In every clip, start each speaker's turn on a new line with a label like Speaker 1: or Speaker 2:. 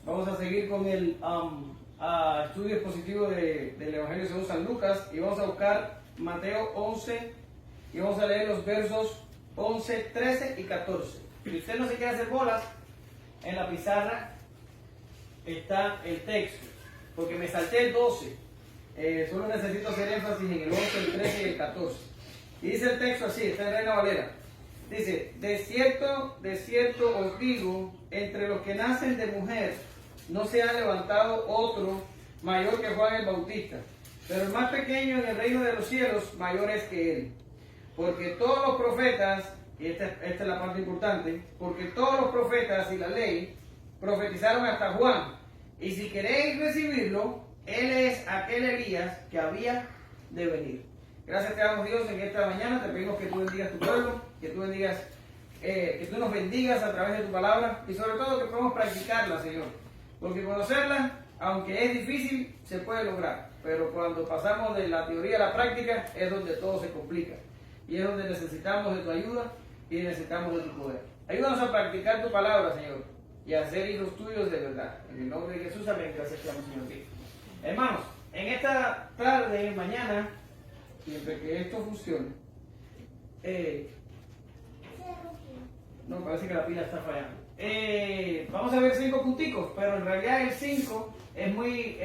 Speaker 1: Vamos a seguir con el estudio expositivo del Evangelio según San Lucas y vamos a buscar Mateo 11 y vamos a leer los versos 11, 13 y 14. Si usted no se quiere hacer bolas, en la pizarra está el texto, porque me salté el 12. Solo necesito hacer énfasis en el 11, el 13 y el 14. Y dice el texto así, está en Reina Valera. Dice, de cierto os digo, entre los que nacen de mujer, no se ha levantado otro mayor que Juan el Bautista, pero el más pequeño en el reino de los cielos, mayor es que él. Porque todos los profetas, y esta es la parte importante, porque todos los profetas y la ley profetizaron hasta Juan. Y si queréis recibirlo, él es aquel Elías que había de venir. Gracias te damos, Dios, en esta mañana. Te pedimos que tú bendigas tu pueblo, que tú bendigas, que tú nos bendigas a través de tu palabra y sobre todo que podamos practicarla, Señor. Porque conocerla, aunque es difícil, se puede lograr. Pero cuando pasamos de la teoría a la práctica es donde todo se complica. Y es donde necesitamos de tu ayuda y necesitamos de tu poder. Ayúdanos a practicar tu palabra, Señor, y a ser hijos tuyos de verdad. En el nombre de Jesús, amén. Gracias, Señor. Hermanos, en esta tarde, mañana, siempre que esto funcione, no, parece que la pila está fallando. Vamos a ver 5 punticos, pero en realidad el 5 es muy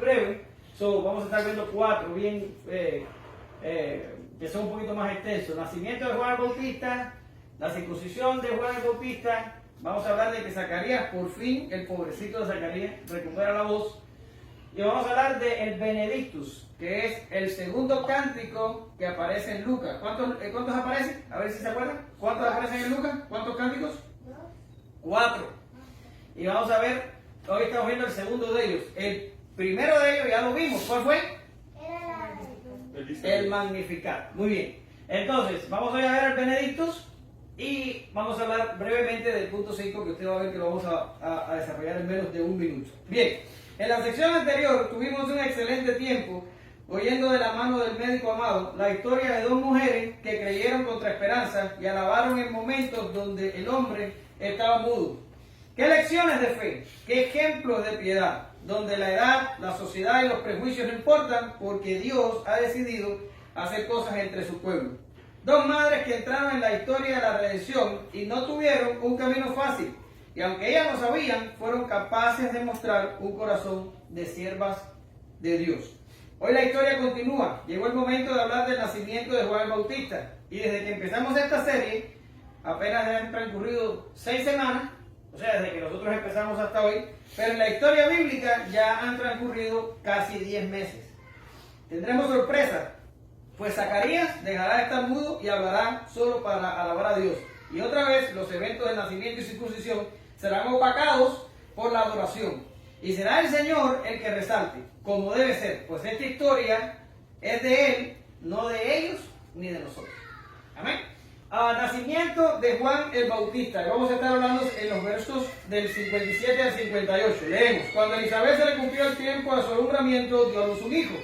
Speaker 1: breve. Vamos a estar viendo 4 bien que son un poquito más extensos. Nacimiento de Juan el Bautista, la circuncisión de Juan el Bautista. Vamos a hablar de que Zacarías, por fin, el pobrecito de Zacarías, recupera la voz. Y vamos a hablar de el Benedictus, que es el segundo cántico que aparece en Lucas. ¿Cuántos aparecen? A ver si se acuerdan. ¿Cuántos aparecen en Lucas? ¿Cuántos cánticos? 4. Y vamos a ver, hoy estamos viendo el segundo de ellos. El primero de ellos ya lo vimos. ¿Cuál fue? El Magnificat. Muy bien. Entonces, vamos hoy a ver el Benedictus y vamos a hablar brevemente del punto 5, que usted va a ver que lo vamos a desarrollar en menos de un minuto. Bien. En la sección anterior tuvimos un excelente tiempo oyendo de la mano del médico amado la historia de 2 mujeres que creyeron contra esperanza y alabaron en momentos donde el hombre estaba mudo. ¿Qué lecciones de fe? ¿Qué ejemplos de piedad? Donde la edad, la sociedad y los prejuicios no importan porque Dios ha decidido hacer cosas entre su pueblo. 2 madres que entraron en la historia de la redención y no tuvieron un camino fácil. Y aunque ellas lo sabían, fueron capaces de mostrar un corazón de siervas de Dios. Hoy la historia continúa. Llegó el momento de hablar del nacimiento de Juan el Bautista. Y desde que empezamos esta serie, apenas han transcurrido 6 semanas, o sea, desde que nosotros empezamos hasta hoy, pero en la historia bíblica ya han transcurrido casi 10 meses. Tendremos sorpresas, pues Zacarías dejará de estar mudo y hablará solo para alabar a Dios. Y otra vez los eventos de nacimiento y circuncisión serán opacados por la adoración. Y será el Señor el que resalte, como debe ser, pues esta historia es de Él, no de ellos ni de nosotros. Amén. Nacimiento de Juan el Bautista. Vamos a estar hablando en los versos del 57 al 58. Leemos. Cuando a Elizabeth se le cumplió el tiempo de su alumbramiento, dio a luz un hijo.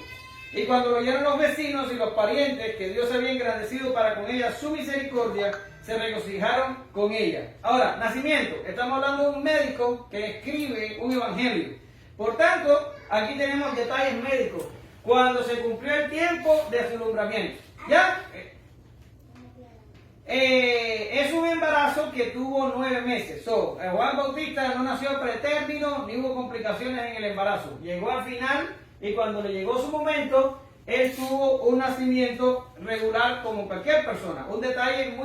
Speaker 1: Y cuando lo oyeron los vecinos y los parientes que Dios había engrandecido para con ella su misericordia, se regocijaron con ella. Ahora, nacimiento. Estamos hablando de un médico que escribe un evangelio. Por tanto, aquí tenemos detalles médicos. Cuando se cumplió el tiempo de su alumbramiento. ¿Ya? Es un embarazo que tuvo 9 meses. Juan Bautista no nació pretérmino ni hubo complicaciones en el embarazo. Llegó al final y cuando le llegó su momento, él tuvo un nacimiento regular como cualquier persona. Un detalle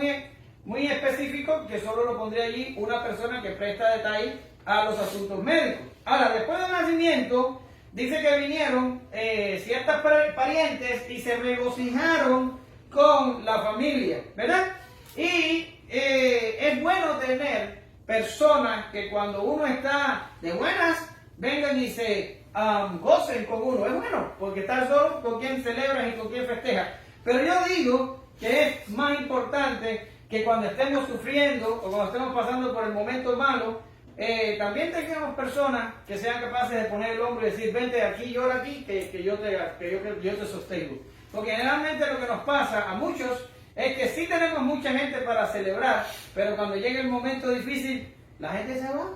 Speaker 1: muy específico que solo lo pondría allí una persona que presta detalle a los asuntos médicos. Ahora, después del nacimiento, dice que vinieron ciertas parientes y se regocijaron con la familia, ¿verdad? Y es bueno tener personas que cuando uno está de buenas, vengan y se gocen con uno. Es bueno, porque estar solo con quien celebras y con quien festejas. Pero yo digo que es más importante que cuando estemos sufriendo o cuando estemos pasando por el momento malo, también tengamos personas que sean capaces de poner el hombro y decir, vente aquí, llora aquí, que yo te sostengo. Porque generalmente lo que nos pasa a muchos es que sí tenemos mucha gente para celebrar, pero cuando llega el momento difícil, la gente se va.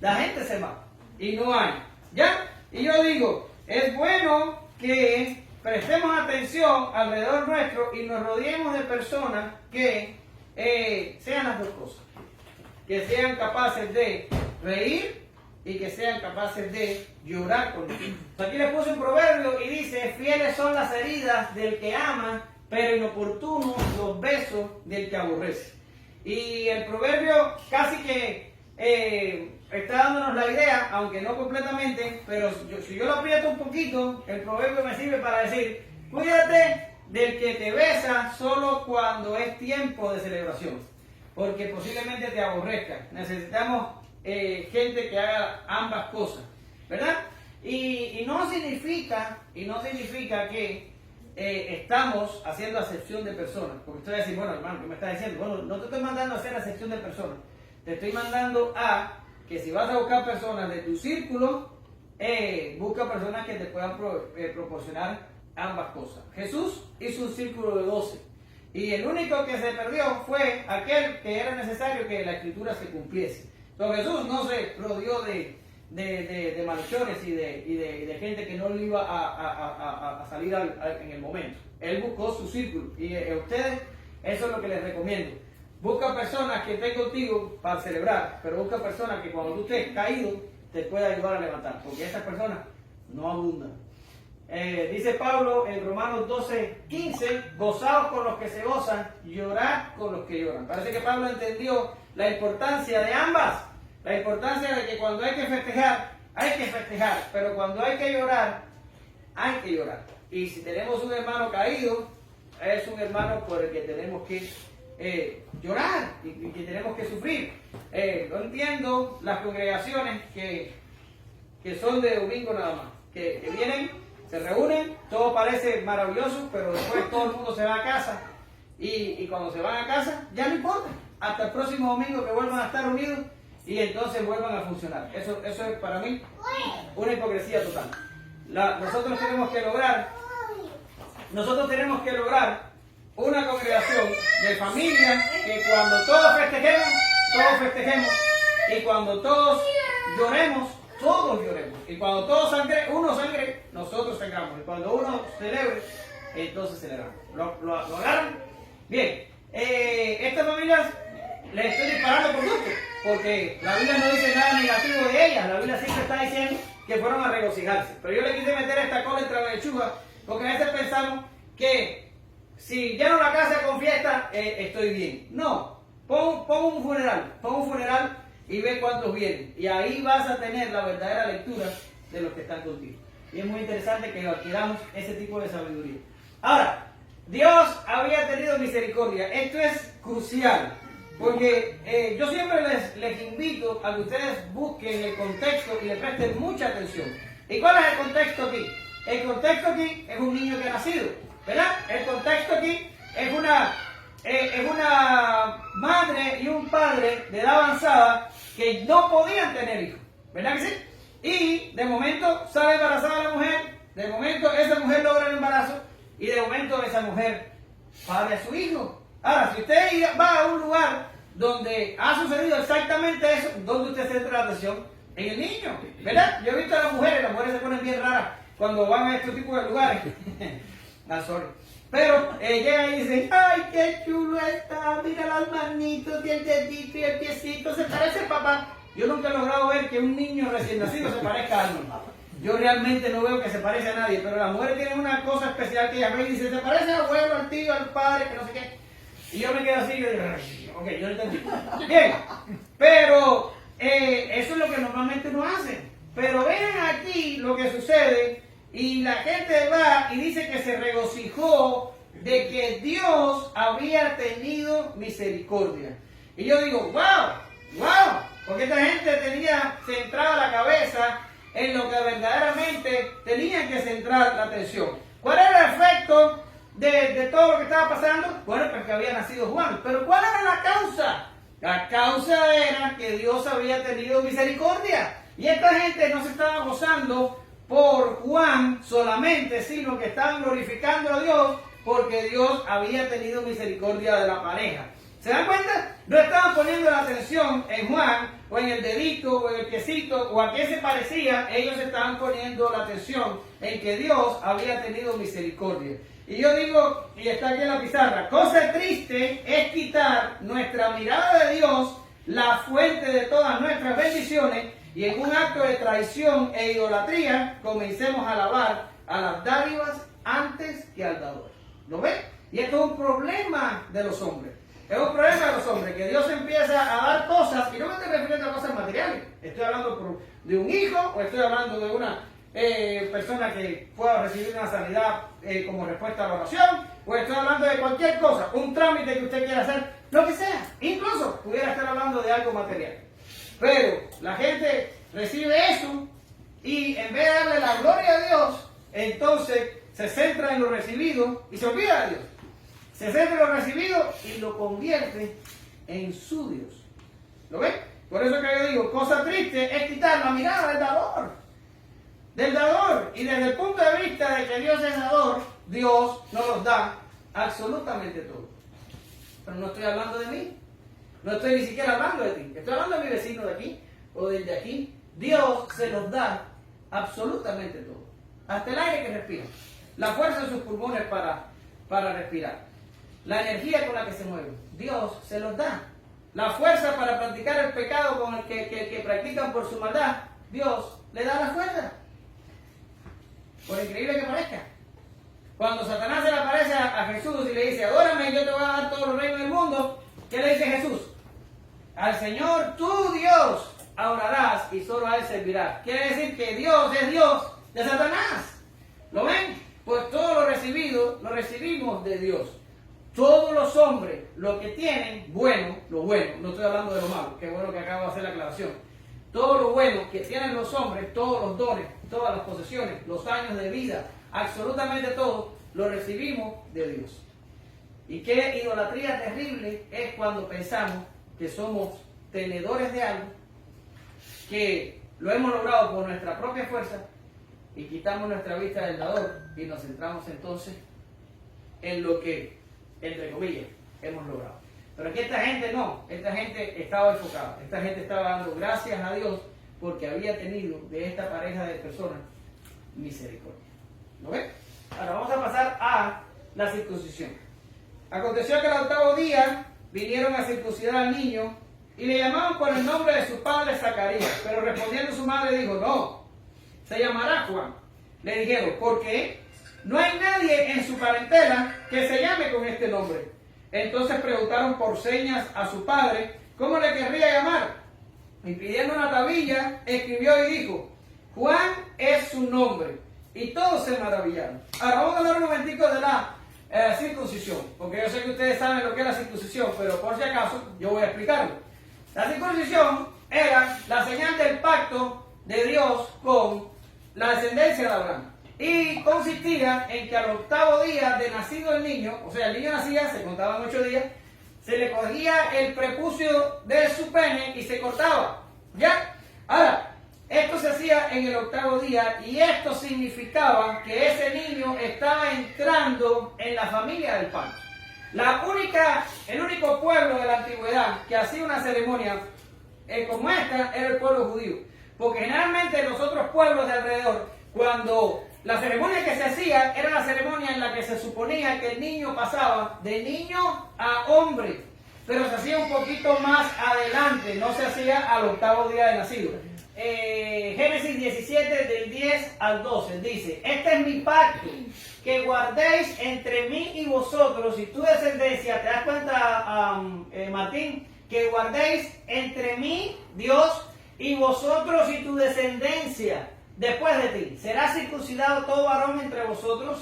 Speaker 1: La gente se va y no hay. ¿Ya? Y yo digo, es bueno que prestemos atención alrededor nuestro y nos rodeemos de personas que sean las dos cosas. Que sean capaces de reír y que sean capaces de llorar con nosotros. Aquí les puse un proverbio y dice, fieles son las heridas del que ama, pero inoportunos los besos del que aborrece. Y el proverbio casi que está dándonos la idea, aunque no completamente, pero si yo lo aprieto un poquito, el proverbio me sirve para decir, cuídate del que te besa solo cuando es tiempo de celebración, porque posiblemente te aborrezca. Necesitamos gente que haga ambas cosas, ¿verdad? Y no significa que estamos haciendo acepción de personas, porque usted va a decir, bueno, hermano, ¿qué me está diciendo? Bueno, no te estoy mandando a hacer acepción de personas, te estoy mandando a que si vas a buscar personas de tu círculo, busca personas que te puedan proporcionar ambas cosas. Jesús hizo un círculo de 12 y el único que se perdió fue aquel que era necesario que la escritura se cumpliese. Entonces Jesús no se rodeó de malhechores y de gente que no le iba a salir en el momento. Él buscó su círculo y a ustedes eso es lo que les recomiendo. Busca personas que estén contigo para celebrar, pero busca personas que cuando tú estés caído te puedan ayudar a levantar, porque esas personas no abundan. Dice Pablo en Romanos 12:15, gozaos con los que se gozan, llorad con los que lloran. Parece que Pablo entendió la importancia de ambas, la importancia de que cuando hay que festejar, pero cuando hay que llorar. Y si tenemos un hermano caído, es un hermano por el que tenemos que llorar y que tenemos que sufrir. No entiendo las congregaciones que son de domingo nada más, que vienen, se reúnen, todo parece maravilloso, pero después todo el mundo se va a casa y cuando se van a casa ya no importa, hasta el próximo domingo que vuelvan a estar unidos y entonces vuelvan a funcionar. Eso es para mí una hipocresía total. Nosotros tenemos que lograr una congregación de familia que cuando todos festejemos, y cuando todos lloremos, y cuando uno sangre, nosotros sangramos, y cuando uno celebre, entonces celebramos. ¿Lo agarran? Bien, estas familias les estoy disparando por gusto, porque la Biblia no dice nada negativo de ellas, la Biblia siempre está diciendo que fueron a regocijarse, pero yo le quise meter esta cola entre la lechuga, porque a veces pensamos que si lleno la casa con fiesta, estoy bien. No, pon un funeral y ve cuántos vienen. Y ahí vas a tener la verdadera lectura de los que están contigo. Y es muy interesante que adquiramos ese tipo de sabiduría. Ahora, Dios había tenido misericordia. Esto es crucial, porque yo siempre les invito a que ustedes busquen el contexto y le presten mucha atención. ¿Y cuál es el contexto aquí? El contexto aquí es un niño que ha nacido, ¿verdad? El contexto aquí es una madre y un padre de edad avanzada que no podían tener hijos, ¿verdad que sí? Y de momento sale embarazada la mujer, de momento esa mujer logra el embarazo y de momento esa mujer pare a su hijo. Ahora, si usted va a un lugar donde ha sucedido exactamente eso, ¿dónde usted centra la atención? En el niño, ¿verdad? Yo he visto a las mujeres se ponen bien raras cuando van a este tipo de lugares. Sorry. Pero llegan y dicen, ¡ay, qué chulo está! Mira las manitos y el dedito y el piecito, se parece al papá. Yo nunca he logrado ver que un niño recién nacido se parezca a alguien. Yo realmente no veo que se parece a nadie, pero las mujeres tienen una cosa especial que ellas ven y dicen, se parece al abuelo, al tío, al padre, que no sé qué. Y yo me quedo así y yo digo, ok, yo lo entendí. Bien, pero eso es lo que normalmente uno hace. Pero vean aquí lo que sucede. Y la gente va y dice que se regocijó de que Dios había tenido misericordia. Y yo digo, wow, porque esta gente tenía centrada la cabeza en lo que verdaderamente tenían que centrar la atención. ¿Cuál era el efecto de todo lo que estaba pasando? Bueno, pues que había nacido Juan. Pero ¿cuál era la causa? La causa era que Dios había tenido misericordia. Y esta gente no se estaba gozando por Juan solamente, sino que estaban glorificando a Dios porque Dios había tenido misericordia de la pareja. ¿Se dan cuenta? No estaban poniendo la atención en Juan, o en el dedito, o en el piecito, o a qué se parecía. Ellos estaban poniendo la atención en que Dios había tenido misericordia. Y yo digo, y está aquí en la pizarra, cosa triste es quitar nuestra mirada de Dios, la fuente de todas nuestras bendiciones, y en un acto de traición e idolatría comencemos a alabar a las dádivas antes que al dador. ¿Lo ven? Y esto es un problema de los hombres. Es un problema de los hombres, que Dios empieza a dar cosas, y no me estoy refiriendo a cosas materiales. Estoy hablando de un hijo, o estoy hablando de una persona que pueda recibir una sanidad como respuesta a la oración, o estoy hablando de cualquier cosa, un trámite que usted quiera hacer, lo que sea. Incluso pudiera estar hablando de algo material. Pero la gente recibe eso y en vez de darle la gloria a Dios, entonces se centra en lo recibido y se olvida de Dios. Se centra en lo recibido y lo convierte en su Dios. ¿Lo ven? Por eso que yo digo, cosa triste es quitar la mirada del dador. Del dador. Y desde el punto de vista de que Dios es dador, Dios nos los da absolutamente todo. Pero no estoy hablando de mí. No estoy ni siquiera hablando de ti. Estoy hablando de mi vecino de aquí o del de aquí. Dios se los da absolutamente todo. Hasta el aire que respira. La fuerza de sus pulmones para respirar. La energía con la que se mueve. Dios se los da. La fuerza para practicar el pecado con el que practican por su maldad. Dios le da la fuerza. Por increíble que parezca. Cuando Satanás se le aparece a Jesús y le dice, adórame, yo te voy a dar todos los reinos del mundo. ¿Qué le dice Jesús? Al Señor, tu Dios, adorarás y solo a Él servirás. Quiere decir que Dios es Dios de Satanás. ¿Lo ven? Pues todo lo recibido, lo recibimos de Dios. Todos los hombres, lo que tienen, bueno, lo bueno, no estoy hablando de lo malo, qué bueno que acabo de hacer la aclaración. Todo lo bueno que tienen los hombres, todos los dones, todas las posesiones, los años de vida, absolutamente todo, lo recibimos de Dios. Y qué idolatría terrible es cuando pensamos que somos tenedores de algo, que lo hemos logrado por nuestra propia fuerza y quitamos nuestra vista del dador y nos centramos entonces en lo que, entre comillas, hemos logrado. Pero aquí esta gente no, esta gente estaba enfocada, esta gente estaba dando gracias a Dios porque había tenido de esta pareja de personas misericordia. ¿Lo ven? Ahora vamos a pasar a la circuncisión. Aconteció que al octavo día vinieron a circuncidar al niño y le llamaban por el nombre de su padre Zacarías. Pero respondiendo su madre dijo, no, se llamará Juan. Le dijeron, ¿por qué? No hay nadie en su parentela que se llame con este nombre. Entonces preguntaron por señas a su padre cómo le querría llamar. Y pidiendo una tabilla, escribió y dijo, Juan es su nombre. Y todos se maravillaron. Ahora vamos a hablar un momentico de la circuncisión, porque yo sé que ustedes saben lo que es la circuncisión, pero por si acaso yo voy a explicarlo. La circuncisión era la señal del pacto de Dios con la descendencia de Abraham. Y consistía en que al octavo día de nacido el niño, o sea, el niño nacía, se contaban 8 días, se le cogía el prepucio de su pene y se cortaba. ¿Ya? Ahora, esto se hacía en el octavo día y esto significaba que ese niño estaba entrando en la familia del Padre. El único pueblo de la antigüedad que hacía una ceremonia como esta era el pueblo judío. Porque generalmente los otros pueblos de alrededor, cuando la ceremonia que se hacía era la ceremonia en la que se suponía que el niño pasaba de niño a hombre, pero se hacía un poquito más adelante, no se hacía al octavo día de nacido. Génesis 17 del 10 al 12 dice, este es mi pacto que guardéis entre mí y vosotros y tu descendencia. ¿Te das cuenta, Martín? Que guardéis entre mí, Dios, y vosotros y tu descendencia después de ti. Será circuncidado todo varón entre vosotros,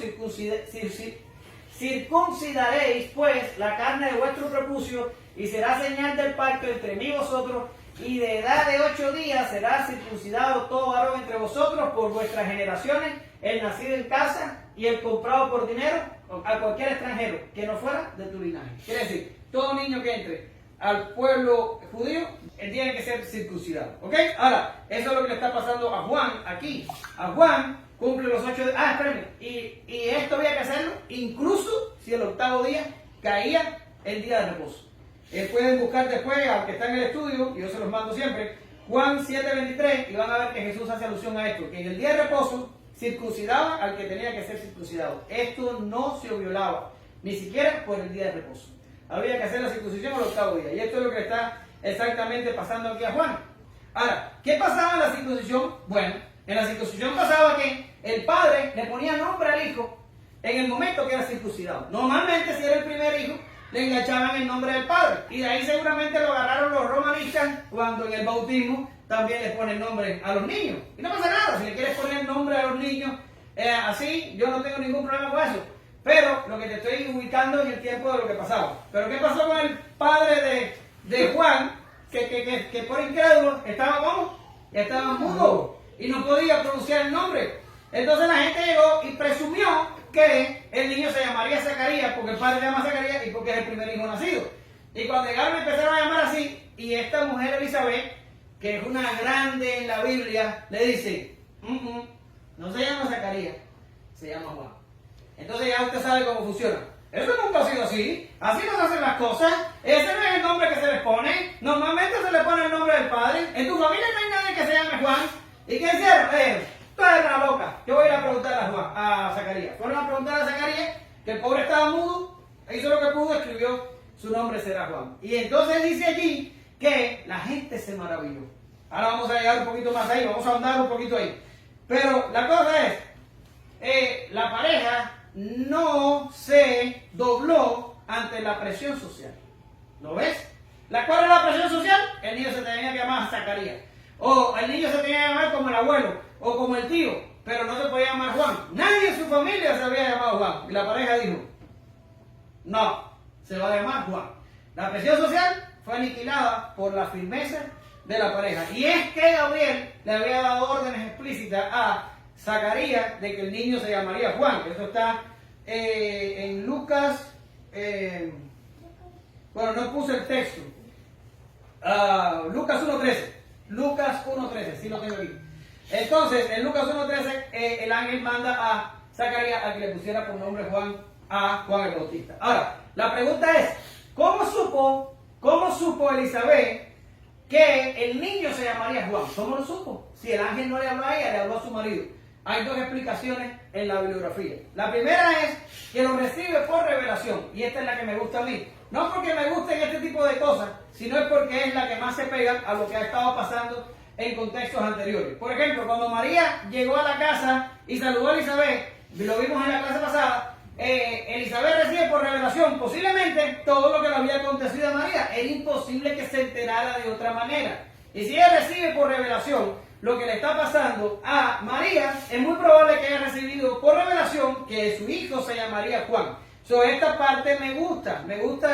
Speaker 1: circuncidaréis pues la carne de vuestro prepucio y será señal del pacto entre mí y vosotros, y de edad de 8 días será circuncidado todo varón entre vosotros por vuestras generaciones, el nacido en casa y el comprado por dinero a cualquier extranjero que no fuera de tu linaje. Quiere decir, todo niño que entre al pueblo judío tiene que ser circuncidado. ¿Ok? Ahora, eso es lo que le está pasando a Juan aquí. A Juan cumple los 8 días. Espérenme. Y esto había que hacerlo incluso si el octavo día caía el día de reposo. pueden buscar después, aunque está en el estudio, yo se los mando siempre, Juan 7:23, y van a ver que Jesús hace alusión a esto, que en el día de reposo circuncidaba al que tenía que ser circuncidado. Esto no se violaba, ni siquiera por el día de reposo. Había que hacer la circuncisión al octavo día, y esto es lo que está exactamente pasando aquí a Juan. Ahora, ¿qué pasaba en la circuncisión? Bueno, en la circuncisión pasaba que el padre le ponía nombre al hijo en el momento que era circuncidado. Normalmente, si era el primer hijo, le enganchaban el nombre del padre. Y de ahí seguramente lo agarraron los romanistas cuando en el bautismo también les ponen nombre a los niños. Y no pasa nada, si le quieres poner nombre a los niños así, yo no tengo ningún problema con eso. Pero lo que te estoy ubicando es el tiempo de lo que pasaba. Pero ¿qué pasó con el padre de Juan? Que por incrédulo estaba ¿cómo? Estaba mudo y no podía pronunciar el nombre. Entonces la gente llegó y presumió que el niño se llamaría Zacarías porque el padre se llama Zacarías y porque es el primer hijo nacido. Y cuando llegaron empezaron a llamar así, y esta mujer Elizabeth, que es una grande en la Biblia, le dice, no se llama Zacarías, se llama Juan. Entonces ya usted sabe cómo funciona. Eso nunca ha sido así. Así no se hacen las cosas. Ese no es el nombre que se les pone. Normalmente se le pone el nombre del padre. En tu familia no hay nadie que se llame Juan. ¿Y qué hicieron? Tú eres una loca. Yo voy a ir a preguntar a Zacarías. Fueron a preguntar a Zacarías, que el pobre estaba mudo. Hizo lo que pudo, escribió, su nombre será Juan. Y entonces dice allí que la gente se maravilló. Ahora vamos a llegar un poquito más ahí. Vamos a andar un poquito ahí. Pero la cosa es, la pareja no se dobló ante la presión social. ¿Lo ves? ¿Cuál es la presión social? El niño se tenía que llamar Zacarías. O el niño se tenía que llamar como el abuelo o como el tío, pero no se podía llamar Juan. Nadie en su familia se había llamado Juan. Y la pareja dijo, no, se va a llamar Juan. La presión social fue aniquilada por la firmeza de la pareja. Y es que Gabriel le había dado órdenes explícitas a Zacarías de que el niño se llamaría Juan. Eso está en Lucas, bueno, no puse el texto. Lucas 1:13. Lucas 1:13, sí lo tengo aquí. Entonces, en Lucas 1:13, el ángel manda a Zacarías a que le pusiera por nombre Juan a Juan el Bautista. Ahora, la pregunta es, ¿cómo supo Elizabeth que el niño se llamaría Juan? ¿Cómo lo supo? Si el ángel no le habló a ella, le habló a su marido. Hay dos explicaciones en la bibliografía. La primera es que lo recibe por revelación, y esta es la que me gusta a mí. No porque me gusten este tipo de cosas, sino es porque es la que más se pega a lo que ha estado pasando en contextos anteriores. Por ejemplo, cuando María llegó a la casa y saludó a Elizabeth, lo vimos en la clase pasada, Elizabeth recibe por revelación posiblemente todo lo que le había acontecido a María. Era imposible que se enterara de otra manera. Y si ella recibe por revelación lo que le está pasando a María, es muy probable que haya recibido por revelación que su hijo se llamaría Juan. Esta parte me gusta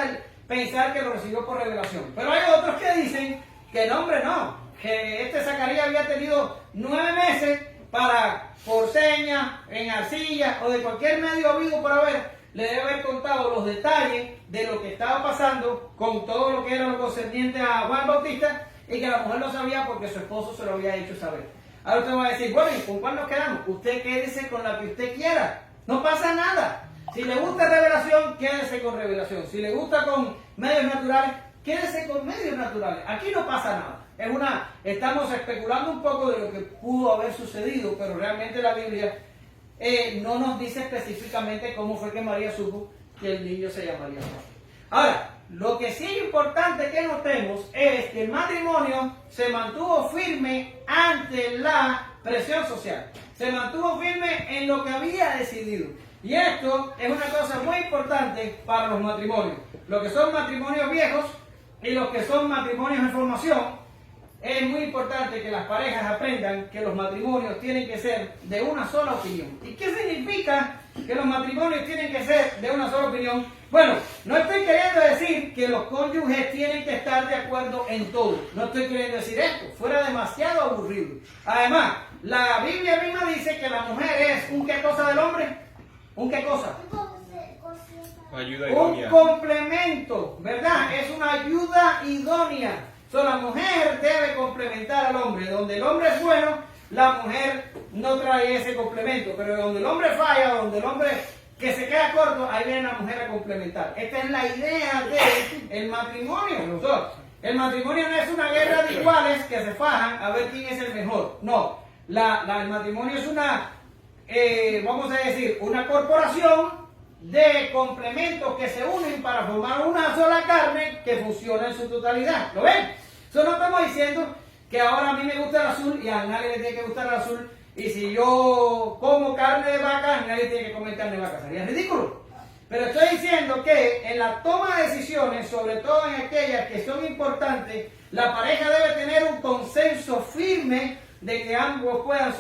Speaker 1: el pensar que lo recibió por revelación. Pero hay otros que dicen que no, hombre, no, que este Zacarías había tenido 9 meses para, por señas, en arcilla o de cualquier medio habido por haber, le debe haber contado los detalles de lo que estaba pasando con todo lo que era lo concerniente a Juan Bautista, y que la mujer lo sabía porque su esposo se lo había hecho saber. Ahora usted va a decir, bueno, ¿y con cuál nos quedamos? Usted quédese con la que usted quiera. No pasa nada. Si le gusta revelación, quédese con revelación. Si le gusta con medios naturales, quédese con medios naturales. Aquí no pasa nada. Estamos especulando un poco de lo que pudo haber sucedido, pero realmente la Biblia no nos dice específicamente cómo fue que María supo que el niño se llamaría Juan. Ahora, lo que sí es importante que notemos es que el matrimonio se mantuvo firme ante la presión social. Se mantuvo firme en lo que había decidido. Y esto es una cosa muy importante para los matrimonios. Los que son matrimonios viejos y los que son matrimonios en formación, es muy importante que las parejas aprendan que los matrimonios tienen que ser de una sola opinión. ¿Y qué significa que los matrimonios tienen que ser de una sola opinión? Bueno, no estoy queriendo decir que los cónyuges tienen que estar de acuerdo en todo. No estoy queriendo decir esto. Fuera demasiado aburrido. Además, la Biblia misma dice que la mujer es un qué cosa del hombre. ¿Un qué cosa?
Speaker 2: Ayuda idónea.
Speaker 1: Un complemento, ¿verdad? Es una ayuda idónea. La mujer debe complementar al hombre. Donde el hombre es bueno, la mujer no trae ese complemento. Pero donde el hombre falla, donde el hombre que se queda corto, ahí viene la mujer a complementar. Esta es la idea del matrimonio, doctor. El matrimonio no es una guerra de iguales que se fajan a ver quién es el mejor. No, el matrimonio es una, vamos a decir, una corporación de complementos que se unen para formar una sola carne que funciona en su totalidad. ¿Lo ven? Eso no estamos diciendo que ahora a mí me gusta el azul y a nadie le tiene que gustar el azul. Y si yo como carne de vaca, nadie tiene que comer carne de vaca. Sería ridículo. Pero estoy diciendo que en la toma de decisiones, sobre todo en aquellas que son importantes, la pareja debe tener un consenso firme de que ambos puedan,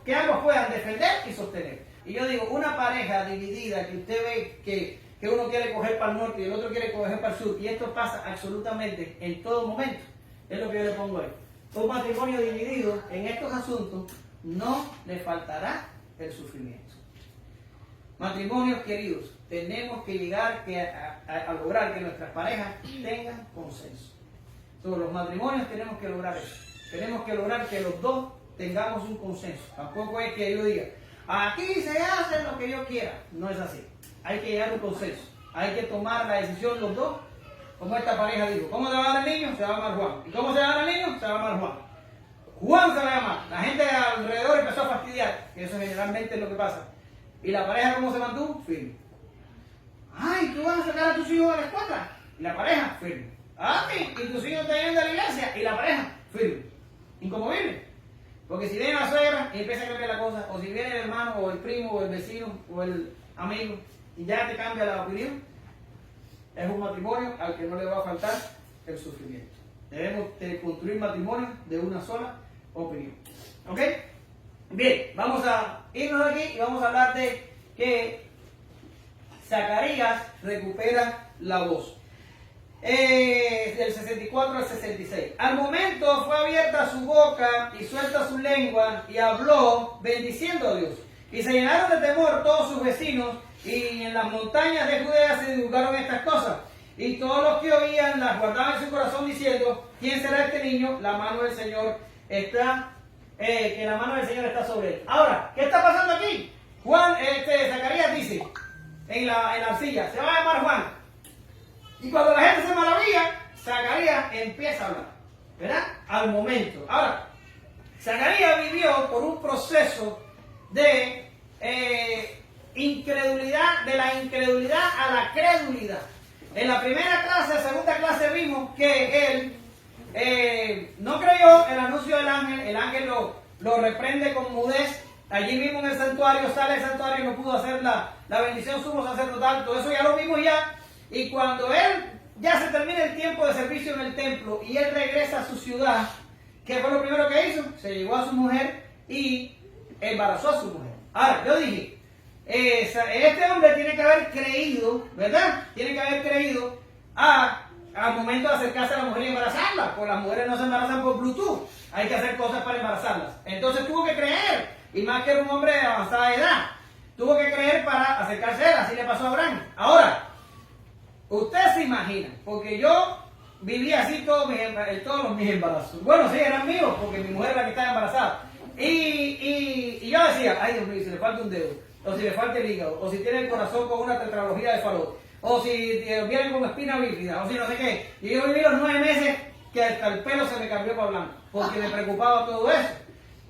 Speaker 1: que ambos puedan defender y sostener. Y yo digo, una pareja dividida que usted ve que uno quiere coger para el norte y el otro quiere coger para el sur, y esto pasa absolutamente en todo momento, es lo que yo le pongo ahí. Un matrimonio dividido en estos asuntos no le faltará el sufrimiento. Matrimonios queridos, tenemos que llegar a lograr que nuestras parejas tengan consenso. Sobre los matrimonios tenemos que lograr eso. Tenemos que lograr que los dos tengamos un consenso. Tampoco es que yo diga, aquí se hace lo que yo quiera. No es así. Hay que llegar a un consenso. Hay que tomar la decisión los dos, como esta pareja dijo. ¿Cómo se va a llamar el niño? Se va a llamar Juan. ¿Y cómo se va a llamar el niño? Se va a llamar Juan. Juan se va a llamar. La gente alrededor empezó a fastidiar, que eso generalmente es lo que pasa. ¿Y la pareja cómo se mantuvo? Firme. Ay, ¿tú vas a sacar a tus hijos de la escuela? ¿Y la pareja? Firme. Ay, ¿y tus hijos te vienen de la iglesia? ¿Y la pareja? Firme. Inconmovible. Porque si viene la suegra y empieza a cambiar la cosa, o si viene el hermano, o el primo, o el vecino, o el amigo, y ya te cambia la opinión, es un matrimonio al que no le va a faltar el sufrimiento. Debemos de construir matrimonio de una sola opinión. ¿Ok? Bien, vamos a irnos de aquí y vamos a hablar de que Zacarías recupera la voz. Del 64 al 66. Al momento fue abierta su boca y suelta su lengua y habló bendiciendo a Dios. Y se llenaron de temor todos sus vecinos, y en las montañas de Judea se divulgaron estas cosas. Y todos los que oían las guardaban en su corazón diciendo, ¿quién será este niño? La mano del Señor está, que la mano del Señor está sobre él. Ahora, ¿qué está pasando aquí? Zacarías dice en la silla, se va a llamar Juan. Y cuando la gente se maravilla, Zacarías empieza a hablar, ¿verdad? Al momento. Ahora, Zacarías vivió por un proceso de incredulidad, de la incredulidad a la credulidad. En la primera clase, segunda clase, vimos que él no creyó el anuncio del ángel. El ángel lo reprende con mudez. Allí mismo en el santuario, sale del santuario y no pudo hacer la bendición sumo sacerdotal. Todo eso ya lo vimos ya. Y cuando él ya se termina el tiempo de servicio en el templo y él regresa a su ciudad, ¿qué fue lo primero que hizo? Se llevó a su mujer y embarazó a su mujer. Ahora, yo dije, este hombre tiene que haber creído, ¿verdad? Tiene que haber creído al momento de acercarse a la mujer y embarazarla, porque las mujeres no se embarazan por Bluetooth, hay que hacer cosas para embarazarlas. Entonces tuvo que creer, y más que era un hombre de avanzada edad, tuvo que creer para acercarse a él, así le pasó a Abraham. Ahora, usted se imagina, porque yo viví así todos mis embarazos. Bueno, sí, eran míos, porque mi mujer era la que estaba embarazada. Y yo decía, ay Dios mío, si le falta un dedo, o si le falta el hígado, o si tiene el corazón con una tetralogía de Fallot, o si viene con espina bífida, o si no sé qué. Y yo viví los 9 meses que hasta el pelo se me cambió para blanco, porque me preocupaba todo eso.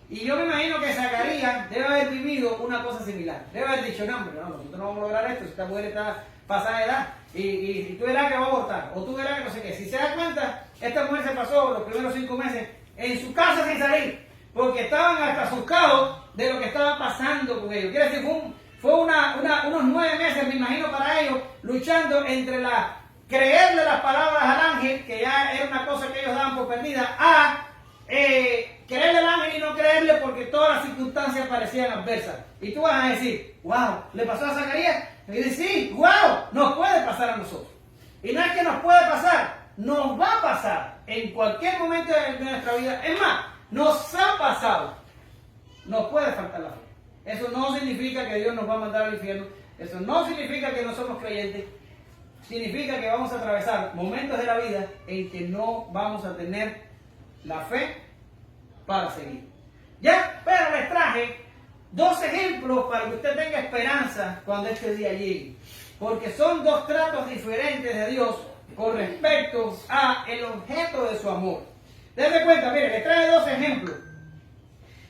Speaker 1: Y yo me imagino que Zacarías debe haber vivido una cosa similar. Debe haber dicho, no, nosotros no vamos a lograr esto, si esta mujer está pasada de edad, y tú verás que va a abortar, o tú verás que no sé qué. Si se da cuenta, esta mujer se pasó los primeros 5 meses en su casa sin salir, porque estaban hasta asustados de lo que estaba pasando con ellos. Quiere decir, fue unos 9 meses, me imagino, para ellos, luchando entre creerle las palabras al ángel, que ya era una cosa que ellos daban por perdida, a creerle al ángel y no creerle porque todas las circunstancias parecían adversas. Y tú vas a decir, wow, ¿le pasó a Zacarías? Y dices, sí, wow, nos puede pasar a nosotros. Y no es que nos puede pasar, nos va a pasar en cualquier momento de nuestra vida. Es más, nos ha pasado. Nos puede faltar la fe. Eso no significa que Dios nos va a mandar al infierno. Eso no significa que no somos creyentes. Significa que vamos a atravesar momentos de la vida en que no vamos a tener la fe para seguir. Ya, pero les traje dos ejemplos para que usted tenga esperanza cuando este día llegue. Porque son dos tratos diferentes de Dios con respecto a el objeto de su amor. Dense cuenta, mire, les trae dos ejemplos.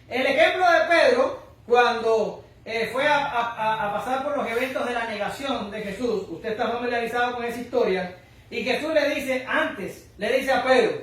Speaker 1: El ejemplo de Pedro, cuando fue a pasar por los eventos de la negación de Jesús. Usted está familiarizado con esa historia. Y Jesús le dice a Pedro,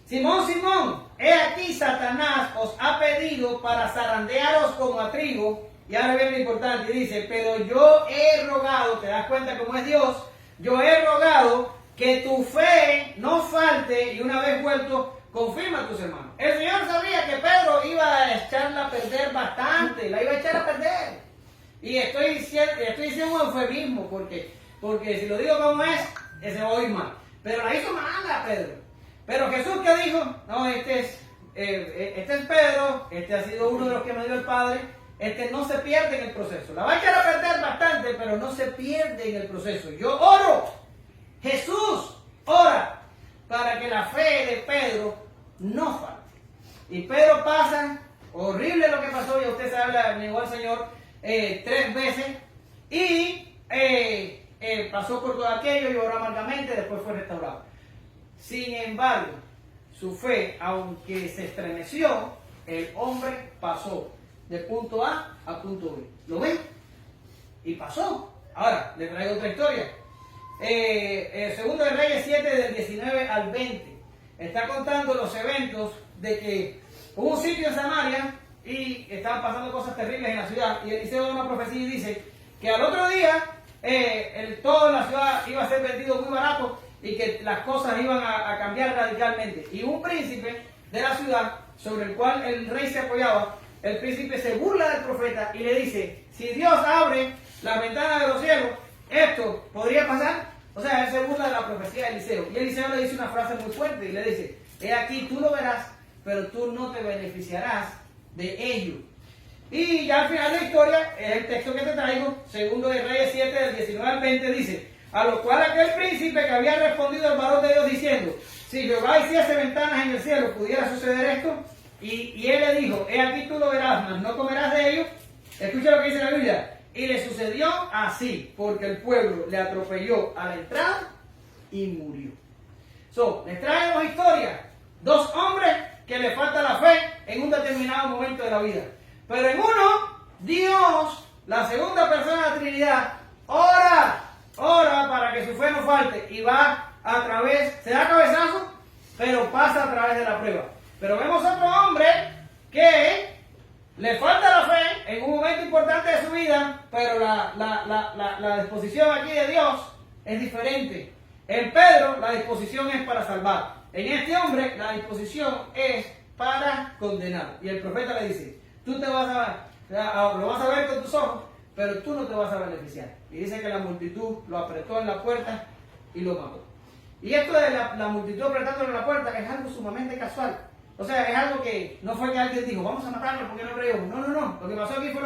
Speaker 1: Simón, Simón, he aquí Satanás os ha pedido para zarandearos como a trigo. Y ahora viene lo importante, y dice, pero yo he rogado, te das cuenta cómo es Dios, yo he rogado que tu fe no falte y una vez vuelto, confirma a tus hermanos. El Señor sabía que Pedro iba a echarla a perder bastante, la iba a echar a perder. Y estoy diciendo un eufemismo, porque si lo digo como es, se va a oír mal. Pero la hizo mala Pedro. Pero Jesús, ¿qué dijo? No, este es Pedro, este ha sido uno de los que me dio el Padre, este no se pierde en el proceso. La va a echar a perder bastante, pero no se pierde en el proceso. Yo oro, Jesús ora para que la fe de Pedro no falte. Y Pedro pasa, horrible lo que pasó, ya usted sabe, negó al Señor 3 veces, y pasó por todo aquello, lloró amargamente, después fue restaurado. Sin embargo, su fe, aunque se estremeció, el hombre pasó de punto A a punto B. ¿Lo ven? Y pasó. Ahora, le traigo otra historia. Segundo de Reyes 7, del 19 al 20. Está contando los eventos de que hubo un sitio en Samaria y estaban pasando cosas terribles en la ciudad. Y Eliseo da una profecía y dice que al otro día toda la ciudad iba a ser vendido muy barato y que las cosas iban a cambiar radicalmente. Y un príncipe de la ciudad, sobre el cual el rey se apoyaba, el príncipe se burla del profeta y le dice, si Dios abre la ventana de los cielos, esto podría pasar. O sea, él se burla de la profecía de Eliseo. Y Eliseo le dice una frase muy fuerte y le dice, he aquí, tú lo verás, pero tú no te beneficiarás de ello. Y ya al final de la historia, el texto que te traigo, segundo de Reyes 7, del 19 al 20, dice, a lo cual aquel príncipe que había respondido al varón de Dios diciendo, si Jehová hiciese ventanas en el cielo, ¿pudiera suceder esto? Y él le dijo, he aquí tú lo verás, mas no comerás de ello. Escucha lo que dice la Biblia. Y le sucedió así, porque el pueblo le atropelló a la entrada y murió. Les traemos historia. Dos hombres que le falta la fe en un determinado momento de la vida. Pero en uno, Dios, la segunda persona de la Trinidad, ora para que su fe no falte y va a través, se da cabezazo, pero pasa a través de la prueba. Pero vemos otro hombre que le falta la fe en un momento importante de su vida, pero la disposición aquí de Dios es diferente. En Pedro la disposición es para salvar. En este hombre la disposición es para condenar. Y el profeta le dice, tú lo vas a ver con tus ojos, pero tú no te vas a beneficiar. Y dice que la multitud lo apretó en la puerta y lo mató. Y esto de la multitud apretándolo en la puerta es algo sumamente casual. O sea, es algo que no fue que alguien dijo, vamos a matarlo porque no creemos. No. Lo que pasó aquí fue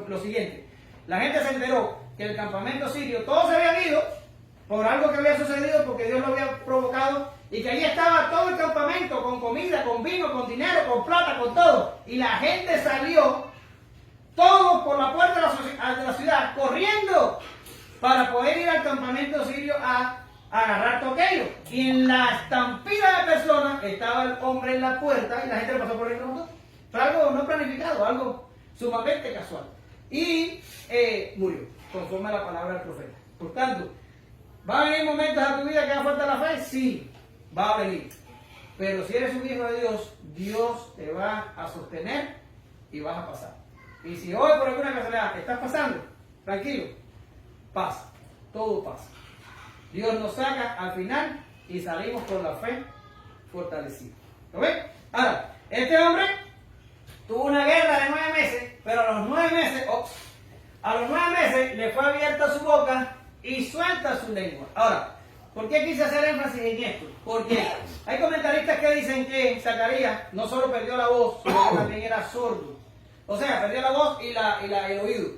Speaker 1: lo siguiente. La gente se enteró que el campamento sirio, todos se habían ido por algo que había sucedido, porque Dios lo había provocado, y que allí estaba todo el campamento con comida, con vino, con dinero, con plata, con todo. Y la gente salió, todos por la puerta de la ciudad, corriendo para poder ir al campamento sirio a agarrar todo aquello. Y en la estampida de personas estaba el hombre en la puerta y la gente le pasó por ahí y lo mató. Fue algo no planificado, algo sumamente casual. Y murió, conforme a la palabra del profeta. Por tanto, ¿va a venir momentos a tu vida que haga falta la fe? Sí, va a venir. Pero si eres un hijo de Dios, Dios te va a sostener y vas a pasar. Y si hoy por alguna casualidad estás pasando, tranquilo, pasa, todo pasa. Dios nos saca al final y salimos con la fe fortalecida. ¿Lo ven? Ahora, este hombre tuvo una guerra de 9 meses, pero a los 9 meses le fue abierta su boca y suelta su lengua. Ahora, ¿por qué quise hacer énfasis en esto? Porque hay comentaristas que dicen que Zacarías no solo perdió la voz, sino que también era sordo. O sea, perdió la voz y el oído,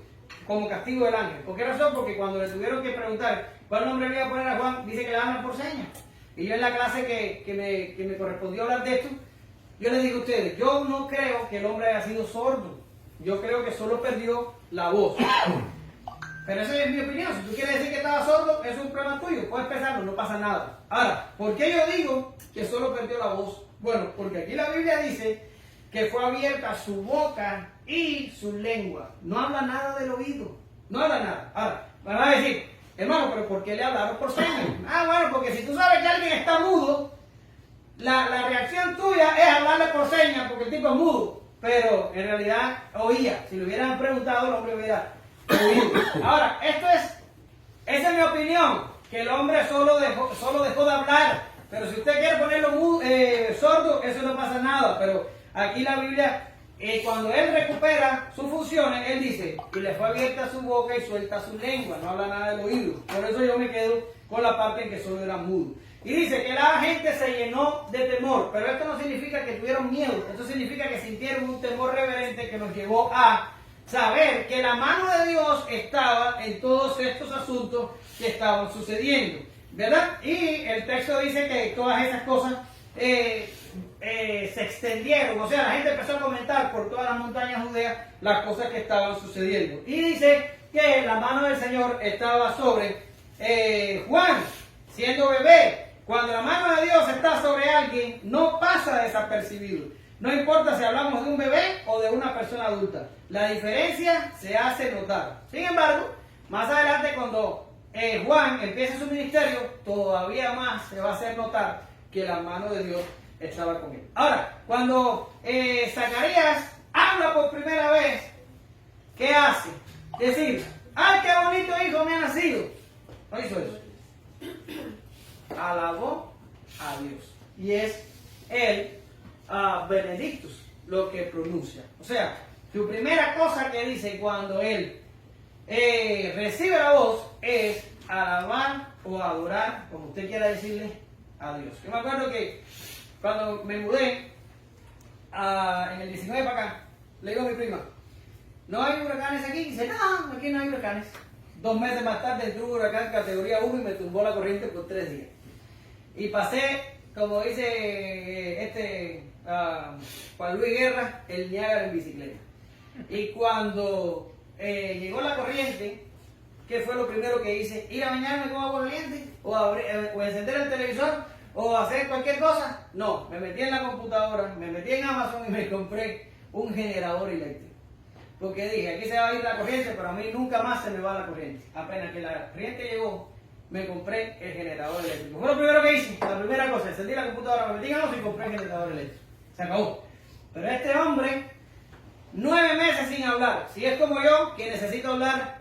Speaker 1: como castigo del ángel. ¿Por qué razón? Porque cuando le tuvieron que preguntar cuál nombre le iba a poner a Juan, dice que le hablan por señas. Y yo en la clase que me correspondió hablar de esto, yo les digo a ustedes, yo no creo que el hombre haya sido sordo. Yo creo que solo perdió la voz. Pero esa es mi opinión. Si tú quieres decir que estaba sordo, es un problema tuyo. Puedes pensarlo, no pasa nada. Ahora, ¿por qué yo digo que solo perdió la voz? Bueno, porque aquí la Biblia dice que fue abierta su boca y su lengua. No habla nada del oído. No habla nada. Ahora, van a decir, hermano, pero ¿por qué le hablaron por señas? Ah, bueno, porque si tú sabes que alguien está mudo, la reacción tuya es hablarle por señas porque el tipo es mudo. Pero en realidad oía. Si le hubieran preguntado, el hombre hubiera oído. Ahora, esa es mi opinión, que el hombre solo dejó de hablar. Pero si usted quiere ponerlo sordo, eso no pasa nada. Pero aquí la Biblia, cuando él recupera sus funciones, él dice, y le fue abierta su boca y suelta su lengua, no habla nada del oído. Por eso yo me quedo con la parte en que solo era mudo. Y dice que la gente se llenó de temor, pero esto no significa que tuvieron miedo, esto significa que sintieron un temor reverente que nos llevó a saber que la mano de Dios estaba en todos estos asuntos que estaban sucediendo, ¿verdad? Y el texto dice que todas esas cosas se extendieron, o sea, la gente empezó a comentar por todas las montañas judeas las cosas que estaban sucediendo. Y dice que la mano del Señor estaba sobre Juan, siendo bebé. Cuando la mano de Dios está sobre alguien, no pasa desapercibido. No importa si hablamos de un bebé o de una persona adulta. La diferencia se hace notar. Sin embargo, más adelante cuando Juan empieza su ministerio, todavía más se va a hacer notar que la mano de Dios estaba con él. Ahora, cuando Zacarías habla por primera vez, ¿qué hace? Decir, ¡ay, qué bonito hijo me ha nacido! No hizo eso. Alabó a Dios. Y es el Benedictus lo que pronuncia. O sea, su primera cosa que dice cuando él recibe la voz es alabar o adorar, como usted quiera decirle, a Dios. Yo me acuerdo que cuando me mudé en el 19 para acá, le digo a mi prima, ¿no hay huracanes aquí? Y dice, no, aquí no hay huracanes. 2 meses más tarde entró un huracán categoría 1 y me tumbó la corriente por 3 días. Y pasé, como dice Juan Luis Guerra, el Niágara en bicicleta. Y cuando llegó la corriente, ¿qué fue lo primero que hice? ¿Ir a bañarme con agua caliente? ¿O encender el televisor? ¿O hacer cualquier cosa? No, me metí en la computadora, me metí en Amazon y me compré un generador eléctrico. Porque dije, aquí se va a ir la corriente, pero a mí nunca más se me va la corriente. Apenas que la corriente llegó, me compré el generador eléctrico. Fue lo primero que hice, la primera cosa, encendí la computadora, me metí en Amazon y compré el generador eléctrico. Se acabó. Pero este hombre, 9 meses sin hablar. Si es como yo, que necesito hablar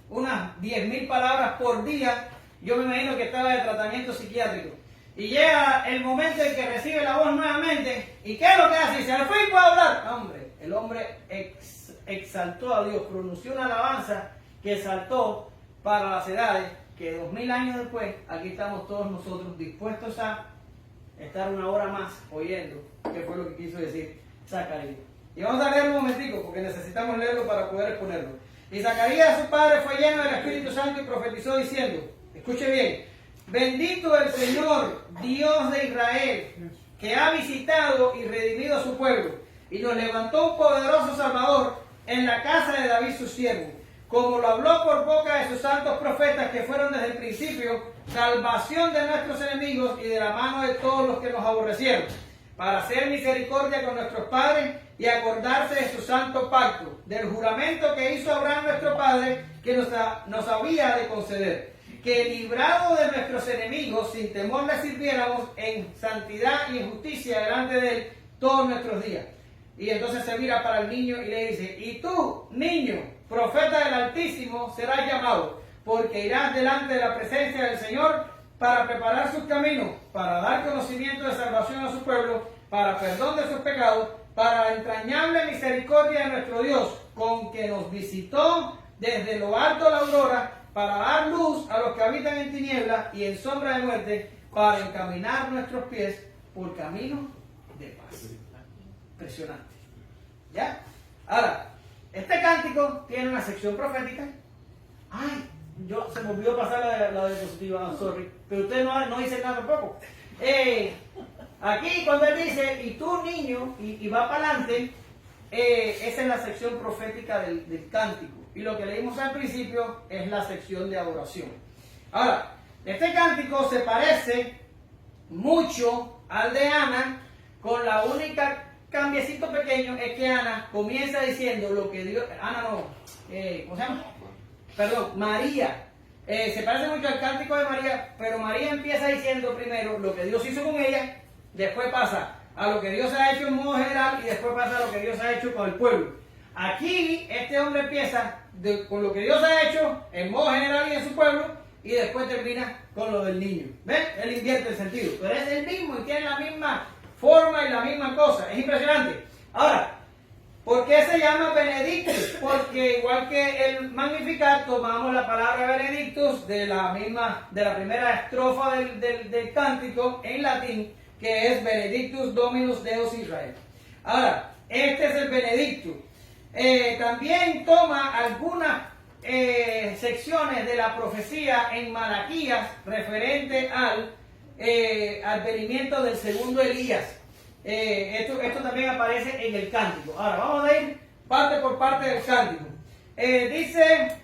Speaker 1: unas 10.000 palabras por día, yo me imagino que estaba de tratamiento psiquiátrico. Y llega el momento en que recibe la voz nuevamente, ¿y qué es lo que hace? Dice, al fin puedo hablar. Hombre, el hombre exaltó a Dios, pronunció una alabanza que exaltó para las edades, que 2000 años después, aquí estamos todos nosotros dispuestos a estar 1 hora más oyendo qué fue lo que quiso decir Zacarías. Y vamos a leer un momentico, porque necesitamos leerlo para poder exponerlo. Y Zacarías, su padre, fue lleno del Espíritu Santo y profetizó diciendo, escuche bien, bendito el Señor, Dios de Israel, que ha visitado y redimido a su pueblo, y nos levantó un poderoso Salvador en la casa de David su siervo, como lo habló por boca de sus santos profetas que fueron desde el principio, salvación de nuestros enemigos y de la mano de todos los que nos aborrecieron, para hacer misericordia con nuestros padres y acordarse de su santo pacto, del juramento que hizo Abraham nuestro padre, que nos había de conceder, que librado de nuestros enemigos, sin temor le sirviéramos en santidad y en justicia delante de él todos nuestros días. Y entonces se mira para el niño y le dice, y tú, niño, profeta del Altísimo, serás llamado, porque irás delante de la presencia del Señor para preparar sus caminos, para dar conocimiento de salvación a su pueblo, para perdón de sus pecados, para la entrañable misericordia de nuestro Dios, con que nos visitó desde lo alto de la aurora, para dar luz a los que habitan en tinieblas y en sombra de muerte, para encaminar nuestros pies por camino de paz. Impresionante. ¿Ya? Ahora, este cántico tiene una sección profética. Ay, se me olvidó pasar la diapositiva, sorry. Pero usted no dice nada tampoco. Aquí cuando él dice, y tú niño, y va para adelante, esa es la sección profética del cántico. Y lo que leímos al principio es la sección de adoración. Ahora, este cántico se parece mucho al de Ana, con la única cambiecito pequeño es que Ana comienza diciendo lo que Dios... ¿Cómo se llama? Perdón, María. Se parece mucho al cántico de María, pero María empieza diciendo primero lo que Dios hizo con ella, después pasa a lo que Dios ha hecho en modo general y después pasa a lo que Dios ha hecho con el pueblo. Aquí este hombre empieza con lo que Dios ha hecho en modo general y en su pueblo y después termina con lo del niño. ¿Ven? Él invierte el sentido, pero es el mismo y tiene la misma forma y la misma cosa. Es impresionante. Ahora, ¿por qué se llama Benedictus? Porque igual que el Magnificat, tomamos la palabra Benedictus de la primera estrofa del cántico en latín, que es Benedictus Dominus Deus Israel. Ahora, este es el Benedictus. También toma algunas secciones de la profecía en Malaquías referente al advenimiento del segundo Elías. Esto también aparece en el cántico. Ahora vamos a ir parte por parte del cántico. Dice,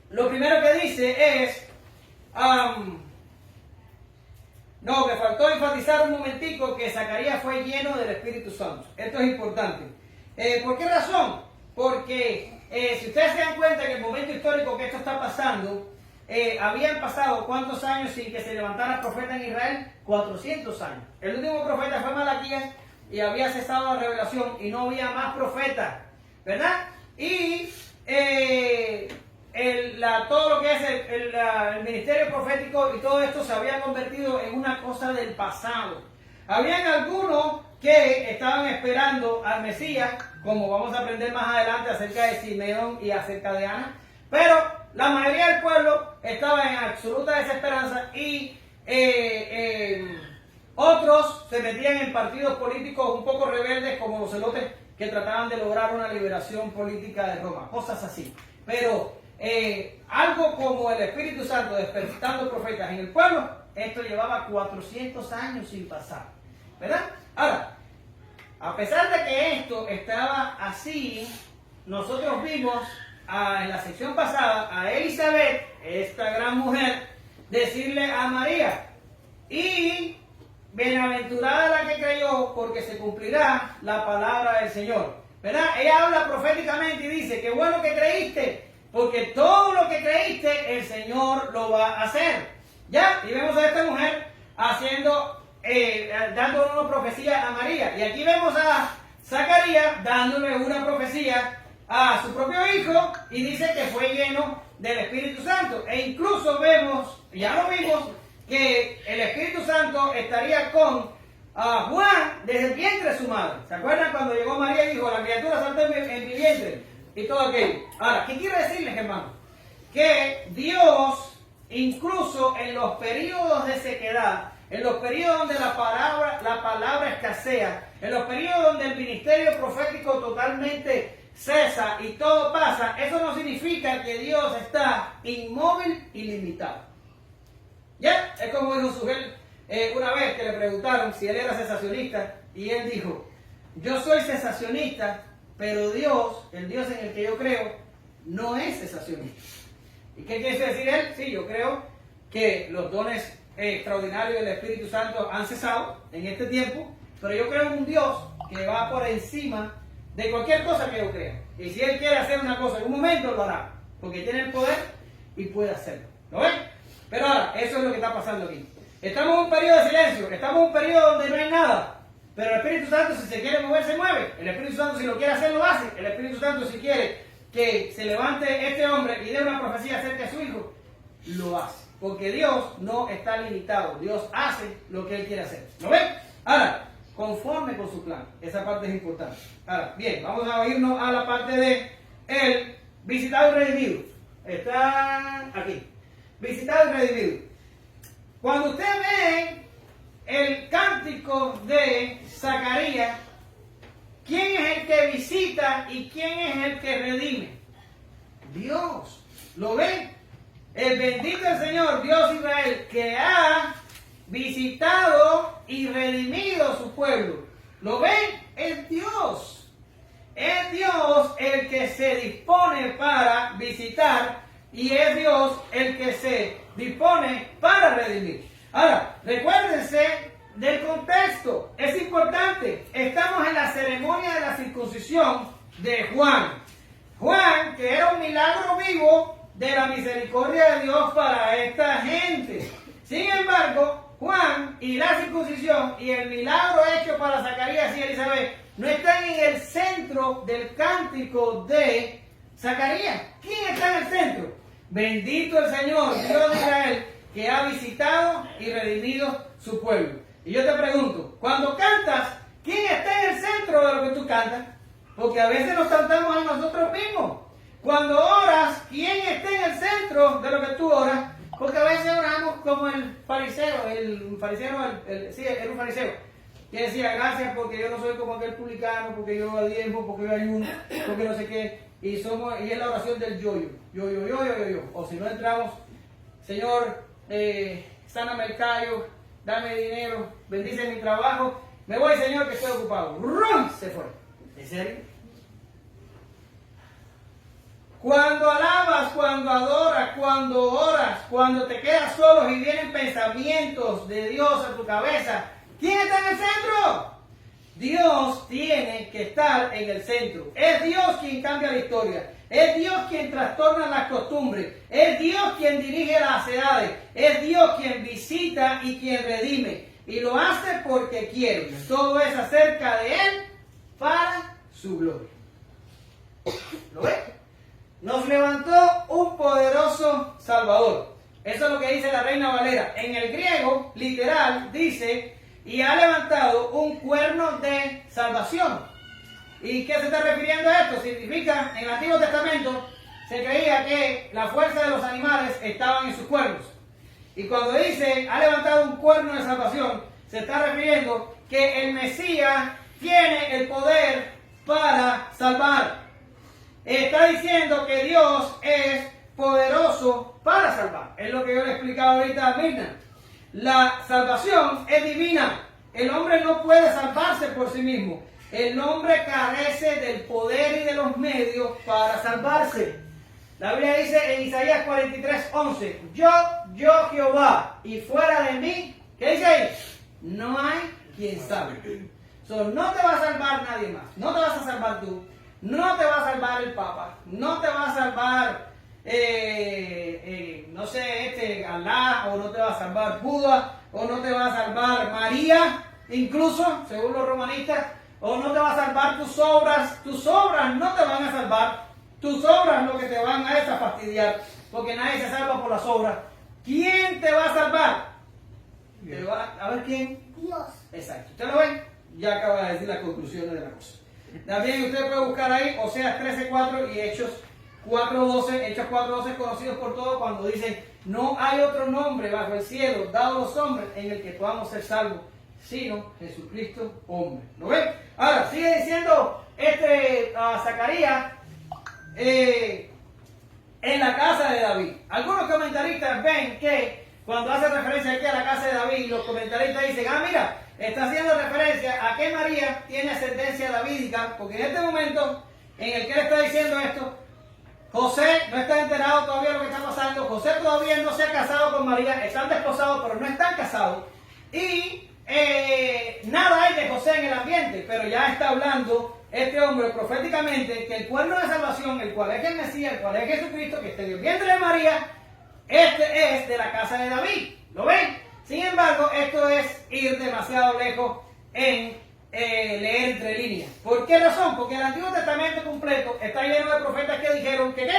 Speaker 1: lo primero que dice es, no, me faltó enfatizar un momentico que Zacarías fue lleno del Espíritu Santo. Esto es importante. ¿Por qué razón? Porque si ustedes se dan cuenta que en el momento histórico que esto está pasando, habían pasado ¿cuántos años sin que se levantara profeta en Israel? 400 años. El último profeta fue Malaquías y había cesado la revelación y no había más profetas, ¿verdad? Y todo lo que es el ministerio profético y todo esto se había convertido en una cosa del pasado. Habían algunos que estaban esperando al Mesías, como vamos a aprender más adelante acerca de Simeón y acerca de Ana, pero la mayoría del pueblo estaba en absoluta desesperanza y otros se metían en partidos políticos un poco rebeldes como los celotes que trataban de lograr una liberación política de Roma, cosas así. Pero algo como el Espíritu Santo despertando profetas en el pueblo, esto llevaba 400 años sin pasar, ¿verdad? Ahora, a pesar de que esto estaba así, nosotros vimos en la sección pasada a Elizabeth, esta gran mujer, decirle a María, y bienaventurada la que creyó, porque se cumplirá la palabra del Señor, ¿verdad? Ella habla proféticamente y dice, qué bueno que creíste, porque todo lo que creíste, el Señor lo va a hacer. ¿Ya? Y vemos a esta mujer dándole una profecía a María. Y aquí vemos a Zacarías dándole una profecía a su propio hijo y dice que fue lleno del Espíritu Santo. E incluso vemos, ya lo vimos, que el Espíritu Santo estaría con Juan desde el vientre de su madre. ¿Se acuerdan cuando llegó María y dijo, la criatura saltó en mi vientre? Y todo aquello. Ahora, ¿qué quiere decirles, hermanos? Que Dios, incluso en los periodos de sequedad, en los periodos donde la palabra escasea, en los periodos donde el ministerio profético totalmente cesa y todo pasa, eso no significa que Dios está inmóvil y limitado. ¿Ya? Es como dijo Sugel una vez que le preguntaron si él era cesacionista y él dijo, yo soy cesacionista, pero Dios, el Dios en el que yo creo, no es cesacionista. ¿Y qué quiere decir él? Sí, yo creo que los dones extraordinarios del Espíritu Santo han cesado en este tiempo, pero yo creo en un Dios que va por encima de cualquier cosa que yo crea. Y si Él quiere hacer una cosa en un momento, lo hará, porque tiene el poder y puede hacerlo. ¿Lo ven? Pero ahora, eso es lo que está pasando aquí. Estamos en un periodo de silencio, estamos en un periodo donde no hay nada. Pero el Espíritu Santo, si se quiere mover, se mueve. El Espíritu Santo, si lo quiere hacer, lo hace. El Espíritu Santo, si quiere que se levante este hombre y dé una profecía acerca de su hijo, lo hace. Porque Dios no está limitado. Dios hace lo que Él quiere hacer. ¿Lo ven? Ahora, conforme con su plan. Esa parte es importante. Ahora, bien, vamos a irnos a la parte de el visitado y redimido. Está aquí. Visitado y redimido. Cuando usted ve el cántico de Zacarías, ¿quién es el que visita y quién es el que redime? Dios. ¿Lo ven? El bendito el Señor, Dios Israel, que ha visitado y redimido a su pueblo. ¿Lo ven? Es Dios. es Dios el que se dispone para visitar y es Dios el que se dispone para redimir. Ahora, recuérdense del contexto, es importante. Estamos en la ceremonia de la circuncisión de Juan. Juan, que era un milagro vivo de la misericordia de Dios para esta gente. Sin embargo, Juan y la circuncisión y el milagro hecho para Zacarías y Elizabeth no están en el centro del cántico de Zacarías. ¿Quién está en el centro? Bendito el Señor, Dios de Israel, que ha visitado y redimido su pueblo. Y yo te pregunto, cuando cantas, ¿quién está en el centro de lo que tú cantas? Porque a veces nos cantamos a nosotros mismos. Cuando oras, ¿quién está en el centro de lo que tú oras? Porque a veces oramos como el fariseo, era un fariseo, que decía, gracias porque yo no soy como aquel publicano, porque yo diezmo, porque yo ayuno, porque no sé qué. Y es la oración del yo. O si no entramos, Señor, sáname el callo, dame dinero, bendice mi trabajo. Me voy, Señor, que estoy ocupado. ¡Rum! Se fue. ¿En serio? Cuando alabas, cuando adoras, cuando oras, cuando te quedas solo y vienen pensamientos de Dios a tu cabeza, ¿quién está en el centro? Dios tiene que estar en el centro. Es Dios quien cambia la historia. Es Dios quien trastorna las costumbres. Es Dios quien dirige las edades. Es Dios quien visita y quien redime. Y lo hace porque quiere. Todo es acerca de Él para su gloria. ¿Lo ves? Nos levantó un poderoso Salvador. Eso es lo que dice la Reina Valera. En el griego, literal, dice, y ha levantado un cuerno de salvación. ¿Y qué se está refiriendo a esto? Significa, en el Antiguo Testamento, se creía que la fuerza de los animales estaban en sus cuernos. Y cuando dice, ha levantado un cuerno de salvación, se está refiriendo que el Mesías tiene el poder para salvar. Está diciendo que Dios es poderoso para salvar. Es lo que yo le explicaba ahorita a Mirna. La salvación es divina. El hombre no puede salvarse por sí mismo. El hombre carece del poder y de los medios para salvarse. La Biblia dice en Isaías 43:11, yo Jehová, y fuera de mí, ¿qué dice ahí? No hay quien salve. No te va a salvar nadie más. No te vas a salvar tú. No te va a salvar el Papa. No te va a salvar, no sé, Alá, o no te va a salvar Buda, o no te va a salvar María, incluso, según los romanistas, o no te va a salvar tus obras. Tus obras no te van a salvar. Tus obras lo que te van a es a fastidiar, porque nadie se salva por las obras. ¿Quién te va a salvar? A ver quién.
Speaker 3: Dios.
Speaker 1: Exacto. ¿Usted lo ve? Ya acaba de decir las conclusiones de la cosa. También usted puede buscar ahí Oseas 13:4 y Hechos 4:12. Hechos 4:12 conocidos por todos cuando dice, no hay otro nombre bajo el cielo dado a los hombres en el que podamos ser salvos, sino Jesucristo hombre. ¿Lo ven? Ahora, sigue diciendo Zacarías en la casa de David. Algunos comentaristas ven que cuando hace referencia aquí a la casa de David, los comentaristas dicen, mira, está haciendo referencia a que María tiene ascendencia davídica, porque en este momento en el que él está diciendo esto, José no está enterado todavía de lo que está pasando. José todavía no se ha casado con María, están desposados, pero no están casados. Y nada hay de José en el ambiente, pero ya está hablando este hombre proféticamente que el cuerno de salvación, el cual es el Mesías, el cual es Jesucristo, que está en el vientre de María, este es de la casa de David. ¿Lo ven? Sin embargo, esto es ir demasiado lejos en leer entre líneas. ¿Por qué razón? Porque el Antiguo Testamento completo está lleno de profetas que dijeron que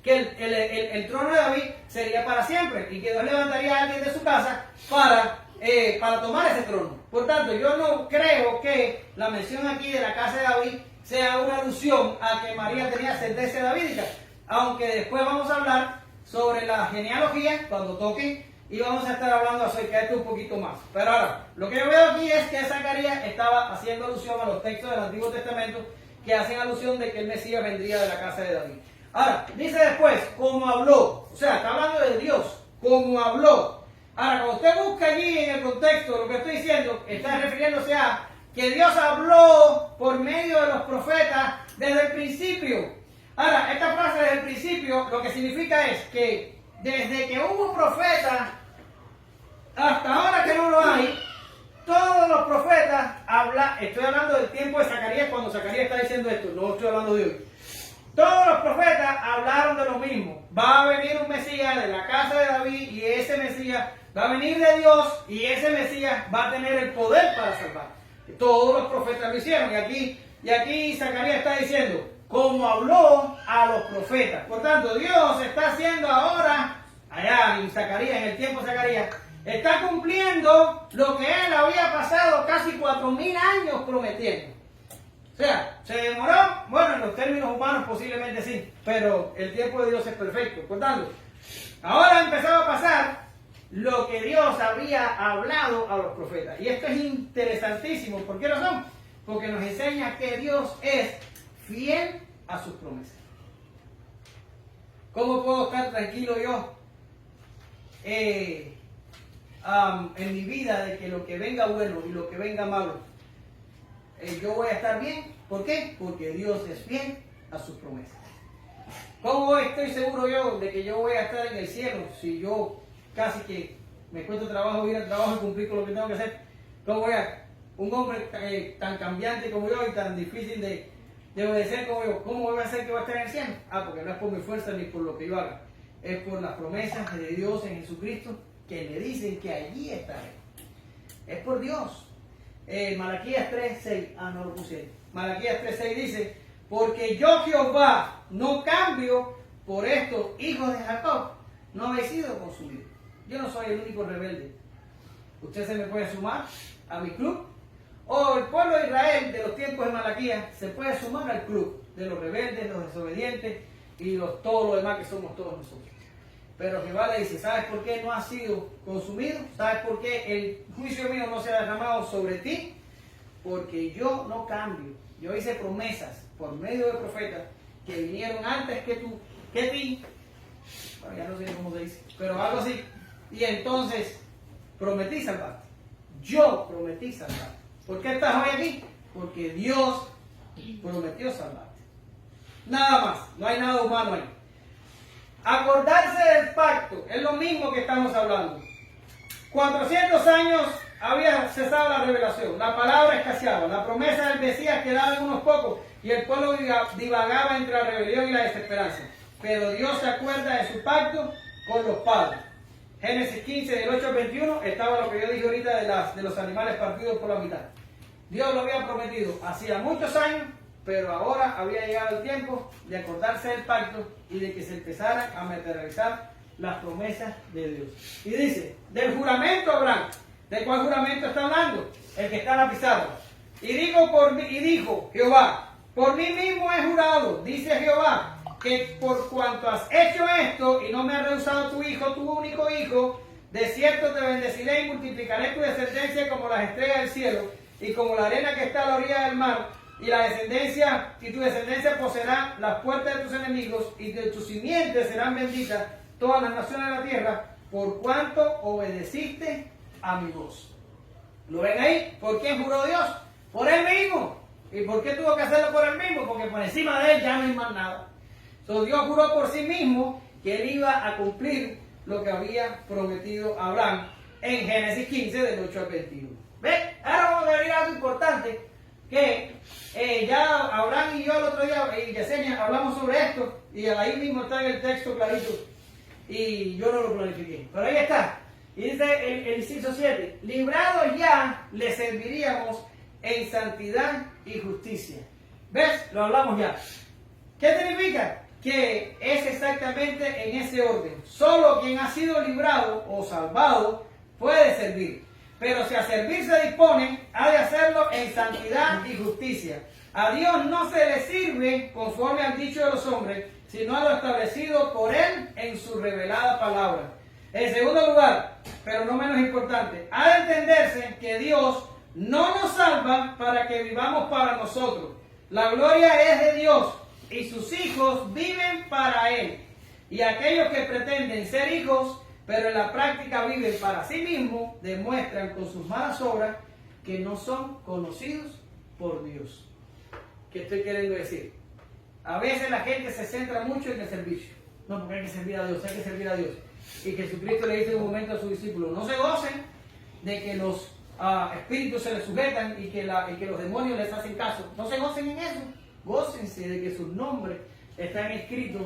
Speaker 1: el trono de David sería para siempre y que Dios levantaría a alguien de su casa para tomar ese trono. Por tanto, yo no creo que la mención aquí de la casa de David sea una alusión a que María tenía ascendencia davídica, aunque después vamos a hablar sobre la genealogía cuando toque y vamos a estar hablando acerca de esto un poquito más. Pero ahora, lo que yo veo aquí es que Zacarías estaba haciendo alusión a los textos del Antiguo Testamento que hacen alusión de que el Mesías vendría de la casa de David. Ahora, dice después, como habló, o sea, está hablando de Dios, como habló. Ahora, cuando usted busca allí en el contexto lo que estoy diciendo, está refiriéndose a que Dios habló por medio de los profetas desde el principio. Ahora, esta frase desde el principio lo que significa es que desde que hubo profetas hasta ahora que no lo hay, todos los profetas hablan, estoy hablando del tiempo de Zacarías cuando Zacarías está diciendo esto, no estoy hablando de hoy. Todos los profetas hablaron de lo mismo. Va a venir un Mesías de la casa de David y ese Mesías va a venir de Dios y ese Mesías va a tener el poder para salvar. Todos los profetas lo hicieron y aquí Zacarías está diciendo, como habló a los profetas. Por tanto, Dios está haciendo ahora, allá en Zacarías, en el tiempo de Zacarías, está cumpliendo lo que él había pasado casi 4.000 años prometiendo. O sea, ¿se demoró? Bueno, en los términos humanos posiblemente sí, pero el tiempo de Dios es perfecto. Por tanto, ahora empezaba a pasar lo que Dios había hablado a los profetas. Y esto es interesantísimo. ¿Por qué razón? Porque nos enseña que Dios es fiel a sus promesas. ¿Cómo puedo estar tranquilo yo en mi vida de que lo que venga bueno y lo que venga malo, yo voy a estar bien? ¿Por qué? Porque Dios es fiel a sus promesas. ¿Cómo estoy seguro yo de que yo voy a estar en el cielo si yo casi que me cuento trabajo, ir al trabajo y cumplir con lo que tengo que hacer? ¿Cómo voy a, un hombre tan cambiante como yo y tan difícil de obedecer como yo, cómo voy a hacer que voy a estar en el cielo? Porque no es por mi fuerza ni por lo que yo haga, es por las promesas de Dios en Jesucristo que me dicen que allí estaré. Es por Dios. Malaquías 3:6, no lo puse. Malaquías 3:6 dice, porque yo Jehová no cambio, por esto, hijos de Jacob, no habéis sido consumidos. Yo no soy el único rebelde. Usted se me puede sumar a mi club, o el pueblo de Israel de los tiempos de Malaquías se puede sumar al club de los rebeldes, los desobedientes y todo lo demás que somos todos nosotros. Pero Jehová le dice, ¿sabes por qué no has sido consumido? ¿Sabes por qué el juicio mío no se ha derramado sobre ti? Porque yo no cambio. Yo hice promesas por medio de profetas que vinieron antes que tú, que ti. Bueno, ya no sé cómo se dice, pero algo así. Y entonces prometí salvarte. Yo prometí salvarte. ¿Por qué estás hoy aquí? Porque Dios prometió salvarte. Nada más, no hay nada humano ahí. Acordarse del pacto es lo mismo que estamos hablando. 400 años había cesado la revelación, la palabra escaseaba, la promesa del Mesías quedaba en unos pocos y el pueblo divagaba entre la rebelión y la desesperanza. Pero Dios se acuerda de su pacto con los padres. Génesis 15, del 8 al 21, estaba lo que yo dije ahorita de los animales partidos por la mitad. Dios lo había prometido hacía muchos años, pero ahora había llegado el tiempo de acordarse del pacto y de que se empezaran a materializar las promesas de Dios. Y dice, del juramento Abraham. ¿De cuál juramento está hablando? El que está en la pizarra. Y dijo Jehová, por mí mismo he jurado, dice Jehová, que por cuanto has hecho esto y no me has rehusado tu hijo, tu único hijo, de cierto te bendeciré y multiplicaré tu descendencia como las estrellas del cielo y como la arena que está a la orilla del mar. Y tu descendencia poseerá las puertas de tus enemigos, y de tus simientes serán benditas todas las naciones de la tierra, por cuanto obedeciste a mi voz. ¿Lo ven ahí? ¿Por quién juró Dios? Por él mismo. ¿Y por qué tuvo que hacerlo por él mismo? Porque por encima de él ya no hay más nada. Entonces Dios juró por sí mismo que él iba a cumplir lo que había prometido a Abraham en Génesis 15, del 8 al 21. ¿Ven? Ahora vamos a ver algo importante que ya Abraham y yo el otro día, y Yesenia, hablamos sobre esto, y ahí mismo está en el texto clarito, y yo no lo planifiqué, pero ahí está. Y dice el inciso 7, librados ya le serviríamos en santidad y justicia. ¿Ves? Lo hablamos ya. ¿Qué significa? Que es exactamente en ese orden. Solo quien ha sido librado o salvado puede servir. Pero si a servir se dispone, ha de hacerlo en santidad y justicia. A Dios no se le sirve conforme al dicho de los hombres, sino a lo establecido por Él en su revelada palabra. En segundo lugar, pero no menos importante, ha de entenderse que Dios no nos salva para que vivamos para nosotros. La gloria es de Dios y sus hijos viven para Él. Y aquellos que pretenden ser hijos, pero en la práctica viven para sí mismos, demuestran con sus malas obras que no son conocidos por Dios. ¿Qué estoy queriendo decir? A veces la gente se centra mucho en el servicio. No, porque hay que servir a Dios, hay que servir a Dios. Y Jesucristo le dice en un momento a sus discípulos, no se gocen de que los espíritus se les sujetan y que los demonios les hacen caso. No se gocen en eso. Gócense de que sus nombres están escritos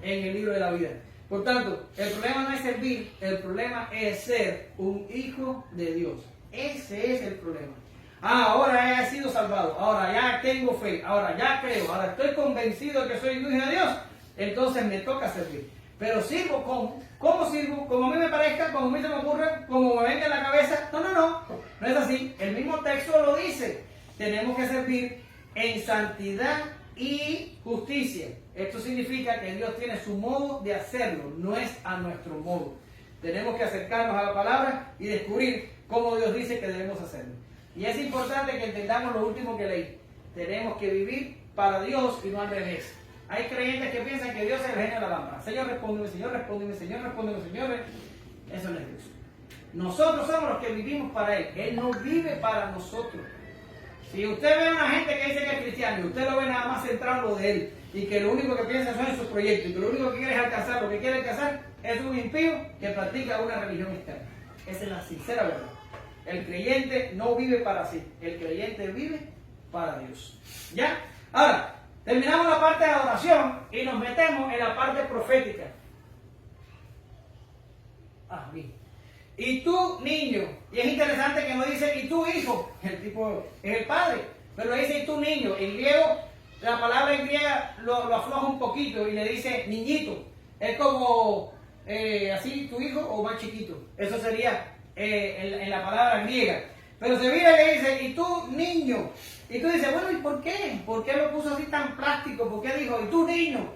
Speaker 1: en el libro de la vida. Por tanto, el problema no es servir, el problema es ser un hijo de Dios. Ese es el problema. Ahora he sido salvado, ahora ya tengo fe, ahora ya creo, ahora estoy convencido de que soy hijo de Dios, entonces me toca servir. Pero sirvo ¿cómo sirvo? Como a mí me parezca, como a mí se me ocurre, como me venga en la cabeza. No es así. El mismo texto lo dice. Tenemos que servir en santidad y justicia. Esto significa que Dios tiene su modo de hacerlo, no es a nuestro modo. Tenemos que acercarnos a la palabra y descubrir cómo Dios dice que debemos hacerlo. Y es importante que entendamos lo último que leí. Tenemos que vivir para Dios y no al revés. Hay creyentes que piensan que Dios es el genio de la lámpara. Señor, respóndeme, Señor, respóndeme, Señor, respóndeme, Señor. Eso no es Dios. Nosotros somos los que vivimos para Él. Él no vive para nosotros. Si usted ve a una gente que dice que es cristiano y usted lo ve nada más centrado en lo de él y que lo único que piensa son en sus proyectos y que lo único que quiere es alcanzar lo que quiere alcanzar, es un impío que practica una religión externa. Esa es la sincera verdad. El creyente no vive para sí, el creyente vive para Dios. ¿Ya? Ahora, terminamos la parte de adoración y nos metemos en la parte profética. Bien. Y tú, niño, y es interesante que no dice y tú, hijo, el tipo es el padre, pero dice y tú, niño. En griego, la palabra en griega lo afloja un poquito y le dice niñito. Es como así, tu hijo o más chiquito. Eso sería en la palabra griega. Pero se mira y le dice y tú, niño. Y tú dices, bueno, ¿y por qué? ¿Por qué lo puso así tan plástico? ¿Por qué dijo y tú, niño?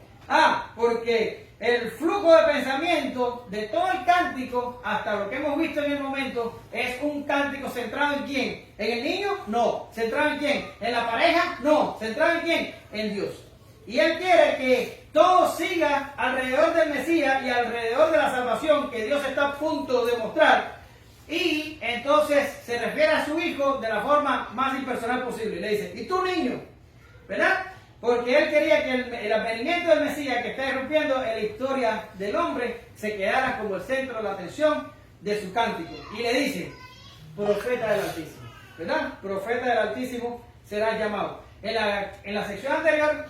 Speaker 1: Porque el flujo de pensamiento de todo el cántico, hasta lo que hemos visto en el momento, es un cántico centrado en quién. ¿En el niño? No. ¿Centrado en quién? ¿En la pareja? No. ¿Centrado en quién? En Dios. Y Él quiere que todo siga alrededor del Mesías y alrededor de la salvación que Dios está a punto de mostrar. Y entonces se refiere a su hijo de la forma más impersonal posible. Le dice, ¿y tú, niño? ¿Verdad? Porque Él quería que el advenimiento del Mesías, que está irrumpiendo en la historia del hombre, se quedara como el centro de la atención de su cántico. Y le dice, profeta del Altísimo. ¿Verdad? Profeta del Altísimo será llamado. En la sección anterior,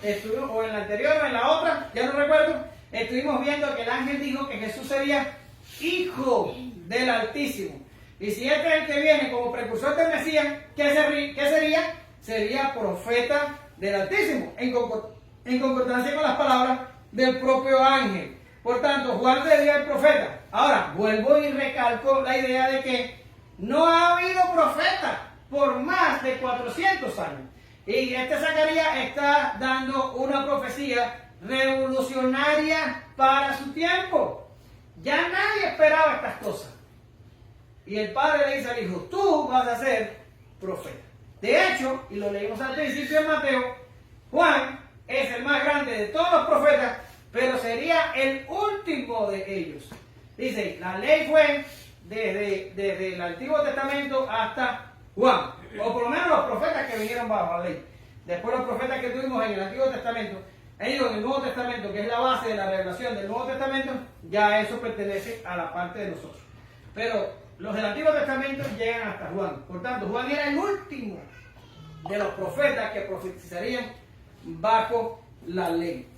Speaker 1: o en la anterior o en la otra, ya no recuerdo, estuvimos viendo que el ángel dijo que Jesús sería hijo del Altísimo. Y si este es el que viene como precursor del Mesías, ¿qué sería? Sería profeta del Altísimo, en concordancia con las palabras del propio ángel. Por tanto, Juan sería el profeta. Ahora, vuelvo y recalco la idea de que no ha habido profeta por más de 400 años. Y Zacarías está dando una profecía revolucionaria para su tiempo. Ya nadie esperaba estas cosas. Y el padre le dice al hijo, tú vas a ser profeta. De hecho, y lo leímos al principio en Mateo, Juan es el más grande de todos los profetas, pero sería el último de ellos. Dice, la ley fue desde el Antiguo Testamento hasta Juan, o por lo menos los profetas que vinieron bajo la ley. Después los profetas que tuvimos en el Antiguo Testamento, ellos en el Nuevo Testamento, que es la base de la revelación del Nuevo Testamento, ya eso pertenece a la parte de nosotros. Pero los del Antiguo Testamento llegan hasta Juan. Por tanto, Juan era el último de los profetas que profetizarían bajo la ley.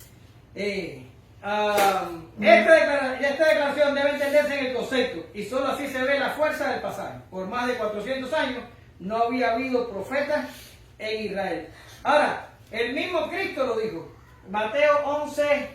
Speaker 1: Esta declaración debe entenderse en el concepto, y solo así se ve la fuerza del pasaje. Por más de 400 años no había habido profetas en Israel. Ahora, el mismo Cristo lo dijo, Mateo 11,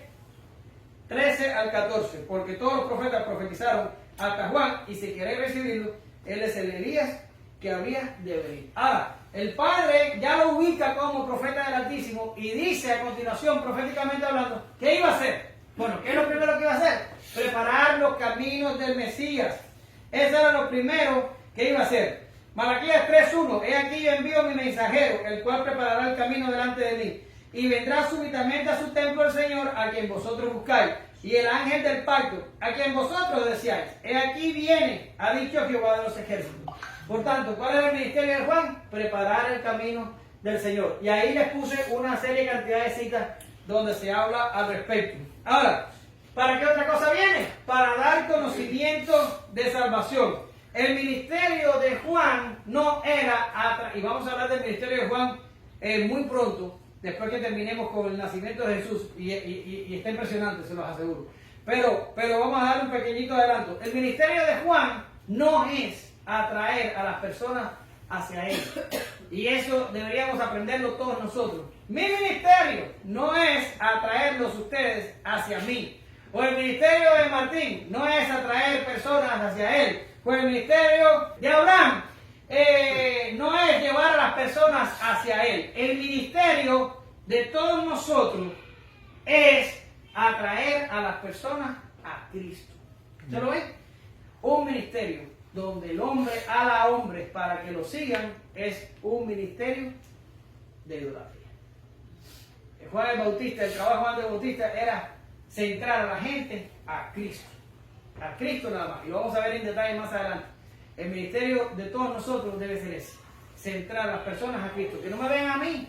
Speaker 1: 13 al 14, porque todos los profetas profetizaron hasta Juan, y si queréis recibirlo, él es el Elías que habría de venir. Ahora, el Padre ya lo ubica como profeta del Altísimo y dice a continuación, proféticamente hablando, ¿qué iba a hacer? Bueno, ¿qué es lo primero que iba a hacer? Preparar los caminos del Mesías. Eso era lo primero que iba a hacer. Malaquías 3:1, he aquí yo envío mi mensajero, el cual preparará el camino delante de mí. Y vendrá súbitamente a su templo el Señor, a quien vosotros buscáis. Y el ángel del pacto, a quien vosotros deseáis. He aquí viene, ha dicho Jehová de los ejércitos. Por tanto, ¿cuál era el ministerio de Juan? Preparar el camino del Señor. Y ahí les puse una serie de cantidad de citas donde se habla al respecto. Ahora, ¿para qué otra cosa viene? Para dar conocimiento de salvación. El ministerio de Juan no era, y vamos a hablar del ministerio de Juan muy pronto, después que terminemos con el nacimiento de Jesús, y está impresionante, se los aseguro. Pero vamos a dar un pequeñito adelanto. El ministerio de Juan no es atraer a las personas hacia él. Y eso deberíamos aprenderlo todos nosotros. Mi ministerio no es atraerlos ustedes hacia mí. O el ministerio de Martín no es atraer personas hacia él. O el ministerio de Abraham no es llevar a las personas hacia él. El ministerio de todos nosotros es atraer a las personas a Cristo. ¿Se lo ven? Un ministerio donde el hombre ala a hombres para que lo sigan es un ministerio de idolatría. Juan el Bautista, el trabajo de Juan el Bautista era centrar a la gente a Cristo nada más, y lo vamos a ver en detalle más adelante. El ministerio de todos nosotros debe ser ese, centrar a las personas a Cristo, que no me vean a mí,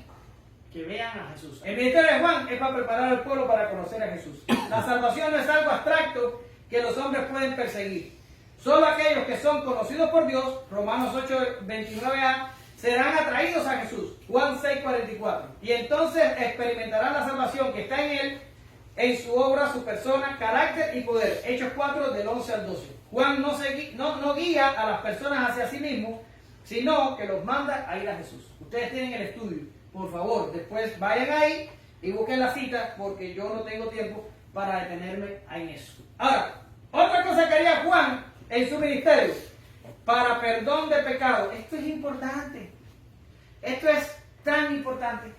Speaker 1: que vean a Jesús. El ministerio de Juan es para preparar al pueblo para conocer a Jesús. La salvación no es algo abstracto que los hombres pueden perseguir. Solo aquellos que son conocidos por Dios, Romanos 8, 29a, serán atraídos a Jesús, Juan 6, 44. Y entonces experimentarán la salvación que está en Él, en su obra, su persona, carácter y poder. Hechos 4, del 11 al 12. Juan no guía a las personas hacia sí mismo, sino que los manda a ir a Jesús. Ustedes tienen el estudio. Por favor, después vayan ahí y busquen la cita, porque yo no tengo tiempo para detenerme en eso. Ahora, otra cosa que haría Juan en su ministerio, para perdón de pecado. Esto es importante. Esto es tan importante.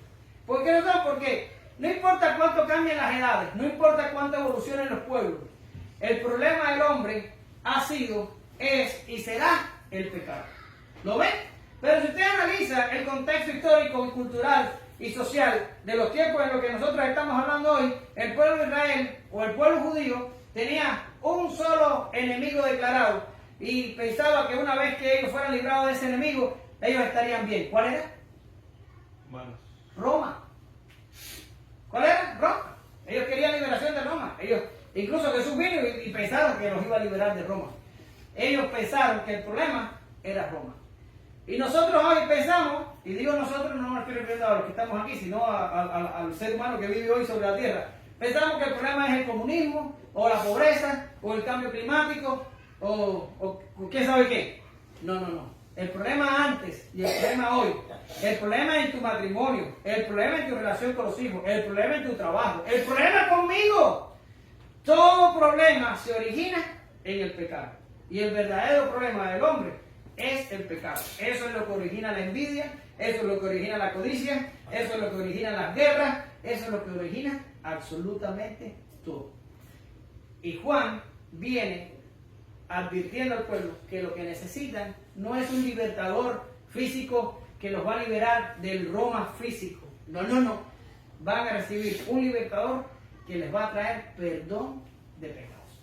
Speaker 1: ¿Por qué no? Porque no importa cuánto cambien las edades, no importa cuánto evolucionen los pueblos, el problema del hombre ha sido, es y será el pecado. ¿Lo ven? Pero si usted analiza el contexto histórico y cultural y social de los tiempos en los que nosotros estamos hablando hoy, el pueblo de Israel o el pueblo judío tenía un solo enemigo declarado y pensaba que una vez que ellos fueran librados de ese enemigo, ellos estarían bien. ¿Cuál era?
Speaker 2: Manos.
Speaker 1: Roma. ¿Cuál era? Roma. Ellos querían liberación de Roma. Incluso Jesús vino y pensaron que los iba a liberar de Roma. Ellos pensaron que el problema era Roma. Y nosotros hoy pensamos, y digo nosotros, no me estoy refiriendo a los que estamos aquí, sino al ser humano que vive hoy sobre la tierra. Pensamos que el problema es el comunismo, o la pobreza, o el cambio climático, o quién sabe qué. No. El problema antes y el problema hoy, el problema en tu matrimonio, el problema en tu relación con los hijos, el problema en tu trabajo, el problema conmigo. Todo problema se origina en el pecado. Y el verdadero problema del hombre es el pecado. Eso es lo que origina la envidia, eso es lo que origina la codicia, eso es lo que origina las guerras, eso es lo que origina absolutamente todo. Y Juan viene advirtiendo al pueblo que lo que necesitan no es un libertador físico que los va a liberar del Roma físico. No. Van a recibir un libertador que les va a traer perdón de pecados.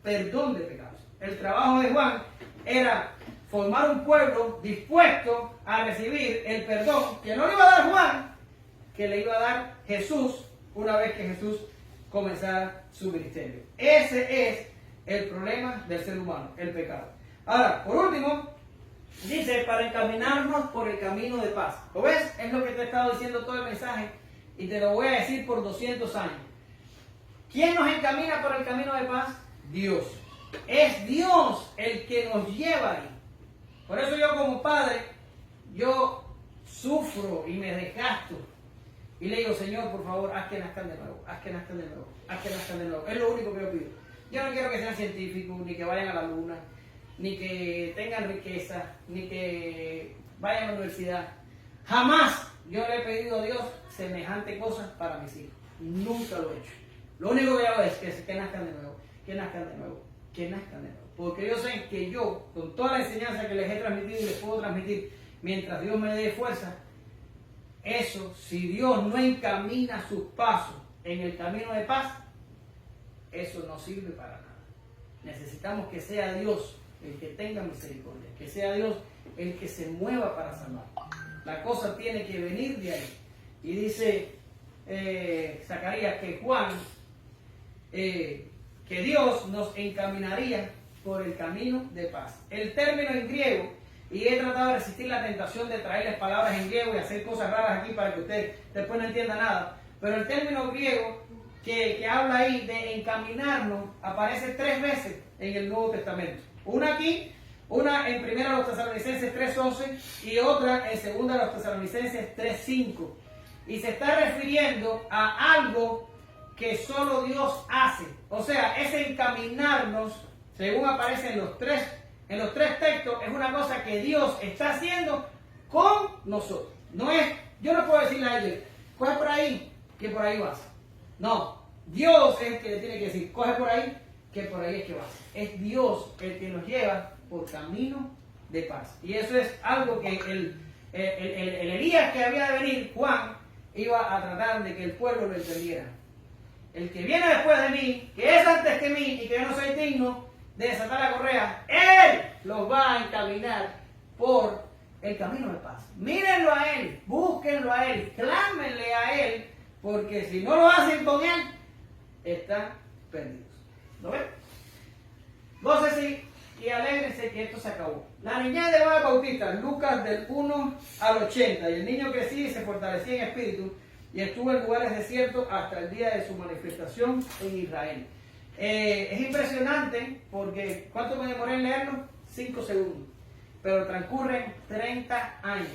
Speaker 1: Perdón de pecados. El trabajo de Juan era formar un pueblo dispuesto a recibir el perdón que no le iba a dar Juan, que le iba a dar Jesús una vez que Jesús comenzara su ministerio. Ese es el problema del ser humano, el pecado. Ahora, por último, dice, para encaminarnos por el camino de paz. ¿Lo ves? Es lo que te he estado diciendo todo el mensaje y te lo voy a decir por 200 años. ¿Quién nos encamina por el camino de paz? Dios. Es Dios el que nos lleva ahí. Por eso yo como padre, yo sufro y me desgasto. Y le digo, Señor, por favor, haz que nazcan de nuevo, haz que nazcan de nuevo, haz que nazcan de nuevo. Es lo único que yo pido. Yo no quiero que sean científicos, ni que vayan a la luna, ni que tengan riqueza, ni que vayan a la universidad. Jamás yo le he pedido a Dios semejante cosa para mis hijos. Nunca lo he hecho. Lo único que hago es que nazcan de nuevo, que nazcan de nuevo, que nazcan de nuevo. Porque yo sé que yo, con toda la enseñanza que les he transmitido y les puedo transmitir, mientras Dios me dé fuerza, eso, si Dios no encamina sus pasos en el camino de paz, eso no sirve para nada. Necesitamos que sea Dios el que tenga misericordia, que sea Dios el que se mueva para salvar. La cosa tiene que venir de ahí. Y dice Zacarías que Juan, que Dios nos encaminaría por el camino de paz. El término en griego, y he tratado de resistir la tentación de traerles palabras en griego y hacer cosas raras aquí para que usted después no entienda nada, pero el término griego que habla ahí de encaminarnos aparece 3 veces en el Nuevo Testamento. Una aquí, una en 1 Tesalonicenses 3:11 y otra en 2 Tesalonicenses 3:5. Y se está refiriendo a algo que solo Dios hace. O sea, ese encaminarnos, según aparece en los tres textos, es una cosa que Dios está haciendo con nosotros. No es, yo no puedo decirle a ellos, coge por ahí, que por ahí vas. No, Dios es el que le tiene que decir, coge por ahí, que por ahí es que vas. Es Dios el que nos lleva por camino de paz. Y eso es algo que el Elías que había de venir, Juan, iba a tratar de que el pueblo lo entendiera. El que viene después de mí, que es antes que mí y que yo no soy digno de desatar la correa, Él los va a encaminar por el camino de paz. Mírenlo a Él, búsquenlo a Él, clámenle a Él, porque si no lo hacen con Él, están perdidos. ¿Lo ven? Gócese y alégrense que esto se acabó. La niñez de Juan el Bautista, Lucas del 1 al 80, y el niño crecía y se fortalecía en espíritu, y estuvo en lugares desiertos hasta el día de su manifestación en Israel. Es impresionante porque, ¿cuánto me demoré en leerlo? 5 segundos. Pero transcurren 30 años.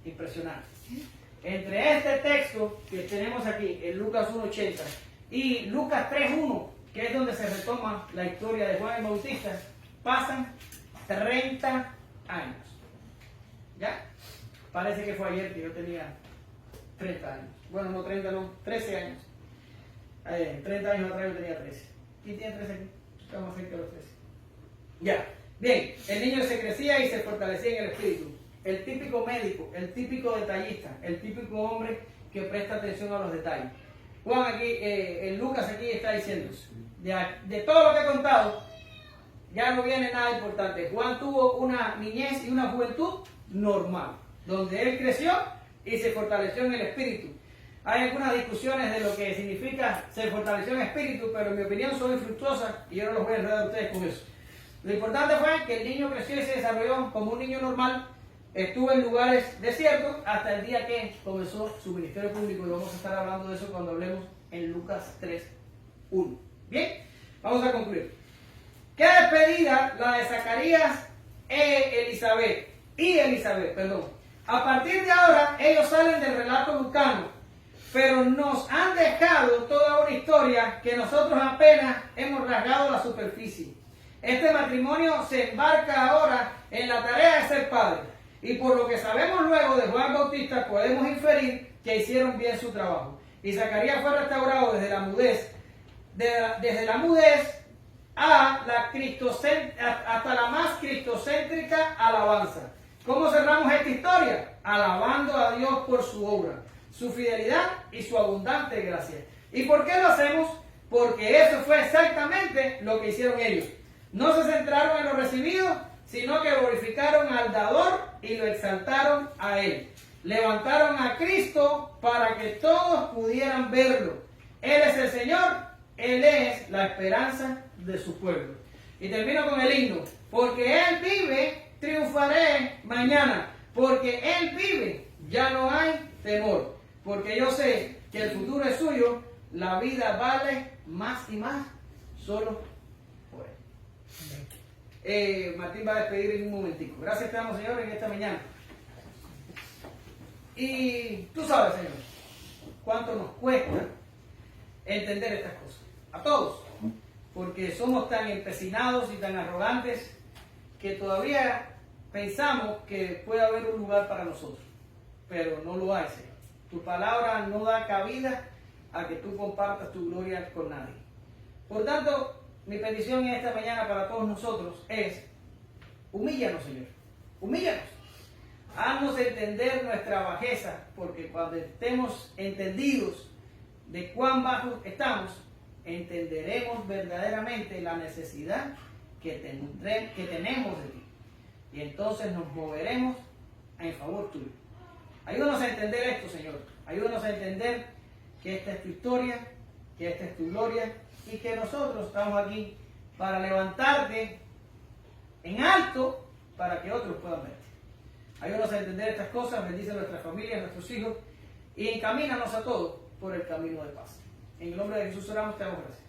Speaker 1: Impresionante. Entre este texto que tenemos aquí, en Lucas 1:80, y Lucas 3:1, que es donde se retoma la historia de Juan el Bautista, pasan 30 años. ¿Ya? Parece que fue ayer que yo tenía 30 años. Bueno, no 30, no, 13 años. 30 años atrás yo tenía 13. ¿Quién tiene 13 aquí? Estamos cerca de los 13. Ya. Bien, el niño se crecía y se fortalecía en el espíritu. El típico médico, el típico detallista, el típico hombre que presta atención a los detalles. Juan aquí, en Lucas aquí está diciendo, de todo lo que he contado, ya no viene nada importante. Juan tuvo una niñez y una juventud normal, donde él creció y se fortaleció en el espíritu. Hay algunas discusiones de lo que significa se fortaleció en espíritu, pero en mi opinión son infructuosas y yo no los voy a enredar a ustedes con eso. Lo importante fue que el niño creció y se desarrolló como un niño normal, estuvo en lugares desiertos hasta el día que comenzó su ministerio público, y vamos a estar hablando de eso cuando hablemos en Lucas 3:1. Bien, vamos a concluir. ¿Qué despedida la de Zacarías y Elizabeth, perdón. A partir de ahora, ellos salen del relato lucano, pero nos han dejado toda una historia que nosotros apenas hemos rasgado la superficie. Este matrimonio se embarca ahora en la tarea de ser padre, y por lo que sabemos luego de Juan Bautista, podemos inferir que hicieron bien su trabajo. Y Zacarías fue restaurado desde la mudez, hasta la más cristocéntrica alabanza. ¿Cómo cerramos esta historia? Alabando a Dios por su obra, su fidelidad y su abundante gracia. ¿Y por qué lo hacemos? Porque eso fue exactamente lo que hicieron ellos. No se centraron en lo recibido, sino que glorificaron al dador y lo exaltaron a Él. Levantaron a Cristo para que todos pudieran verlo. Él es el Señor, Él es la esperanza de su pueblo. Y termino con el himno. Porque Él vive, triunfaré mañana. Porque Él vive, ya no hay temor. Porque yo sé que el futuro es suyo, la vida vale más y más solo por Él. Martín va a despedir en un momentico. Gracias te damos, Señor, en esta mañana. Y tú sabes, Señor, cuánto nos cuesta entender estas cosas. A todos. Porque somos tan empecinados y tan arrogantes que todavía pensamos que puede haber un lugar para nosotros. Pero no lo hay, Señor. Tu palabra no da cabida a que tú compartas tu gloria con nadie. Por tanto, mi petición en esta mañana para todos nosotros es: humíllanos, Señor. Humíllanos. Haznos entender nuestra bajeza, porque cuando estemos entendidos de cuán bajos estamos, entenderemos verdaderamente la necesidad que tenemos de ti. Y entonces nos moveremos en favor tuyo. Ayúdanos a entender esto, Señor. Ayúdanos a entender que esta es tu historia, que esta es tu gloria y que nosotros estamos aquí para levantarte en alto para que otros puedan verte. Ayúdanos a entender estas cosas, bendice a nuestras familias, a nuestros hijos y encamínanos a todos por el camino de paz. En el nombre de Jesús oramos, te damos gracias.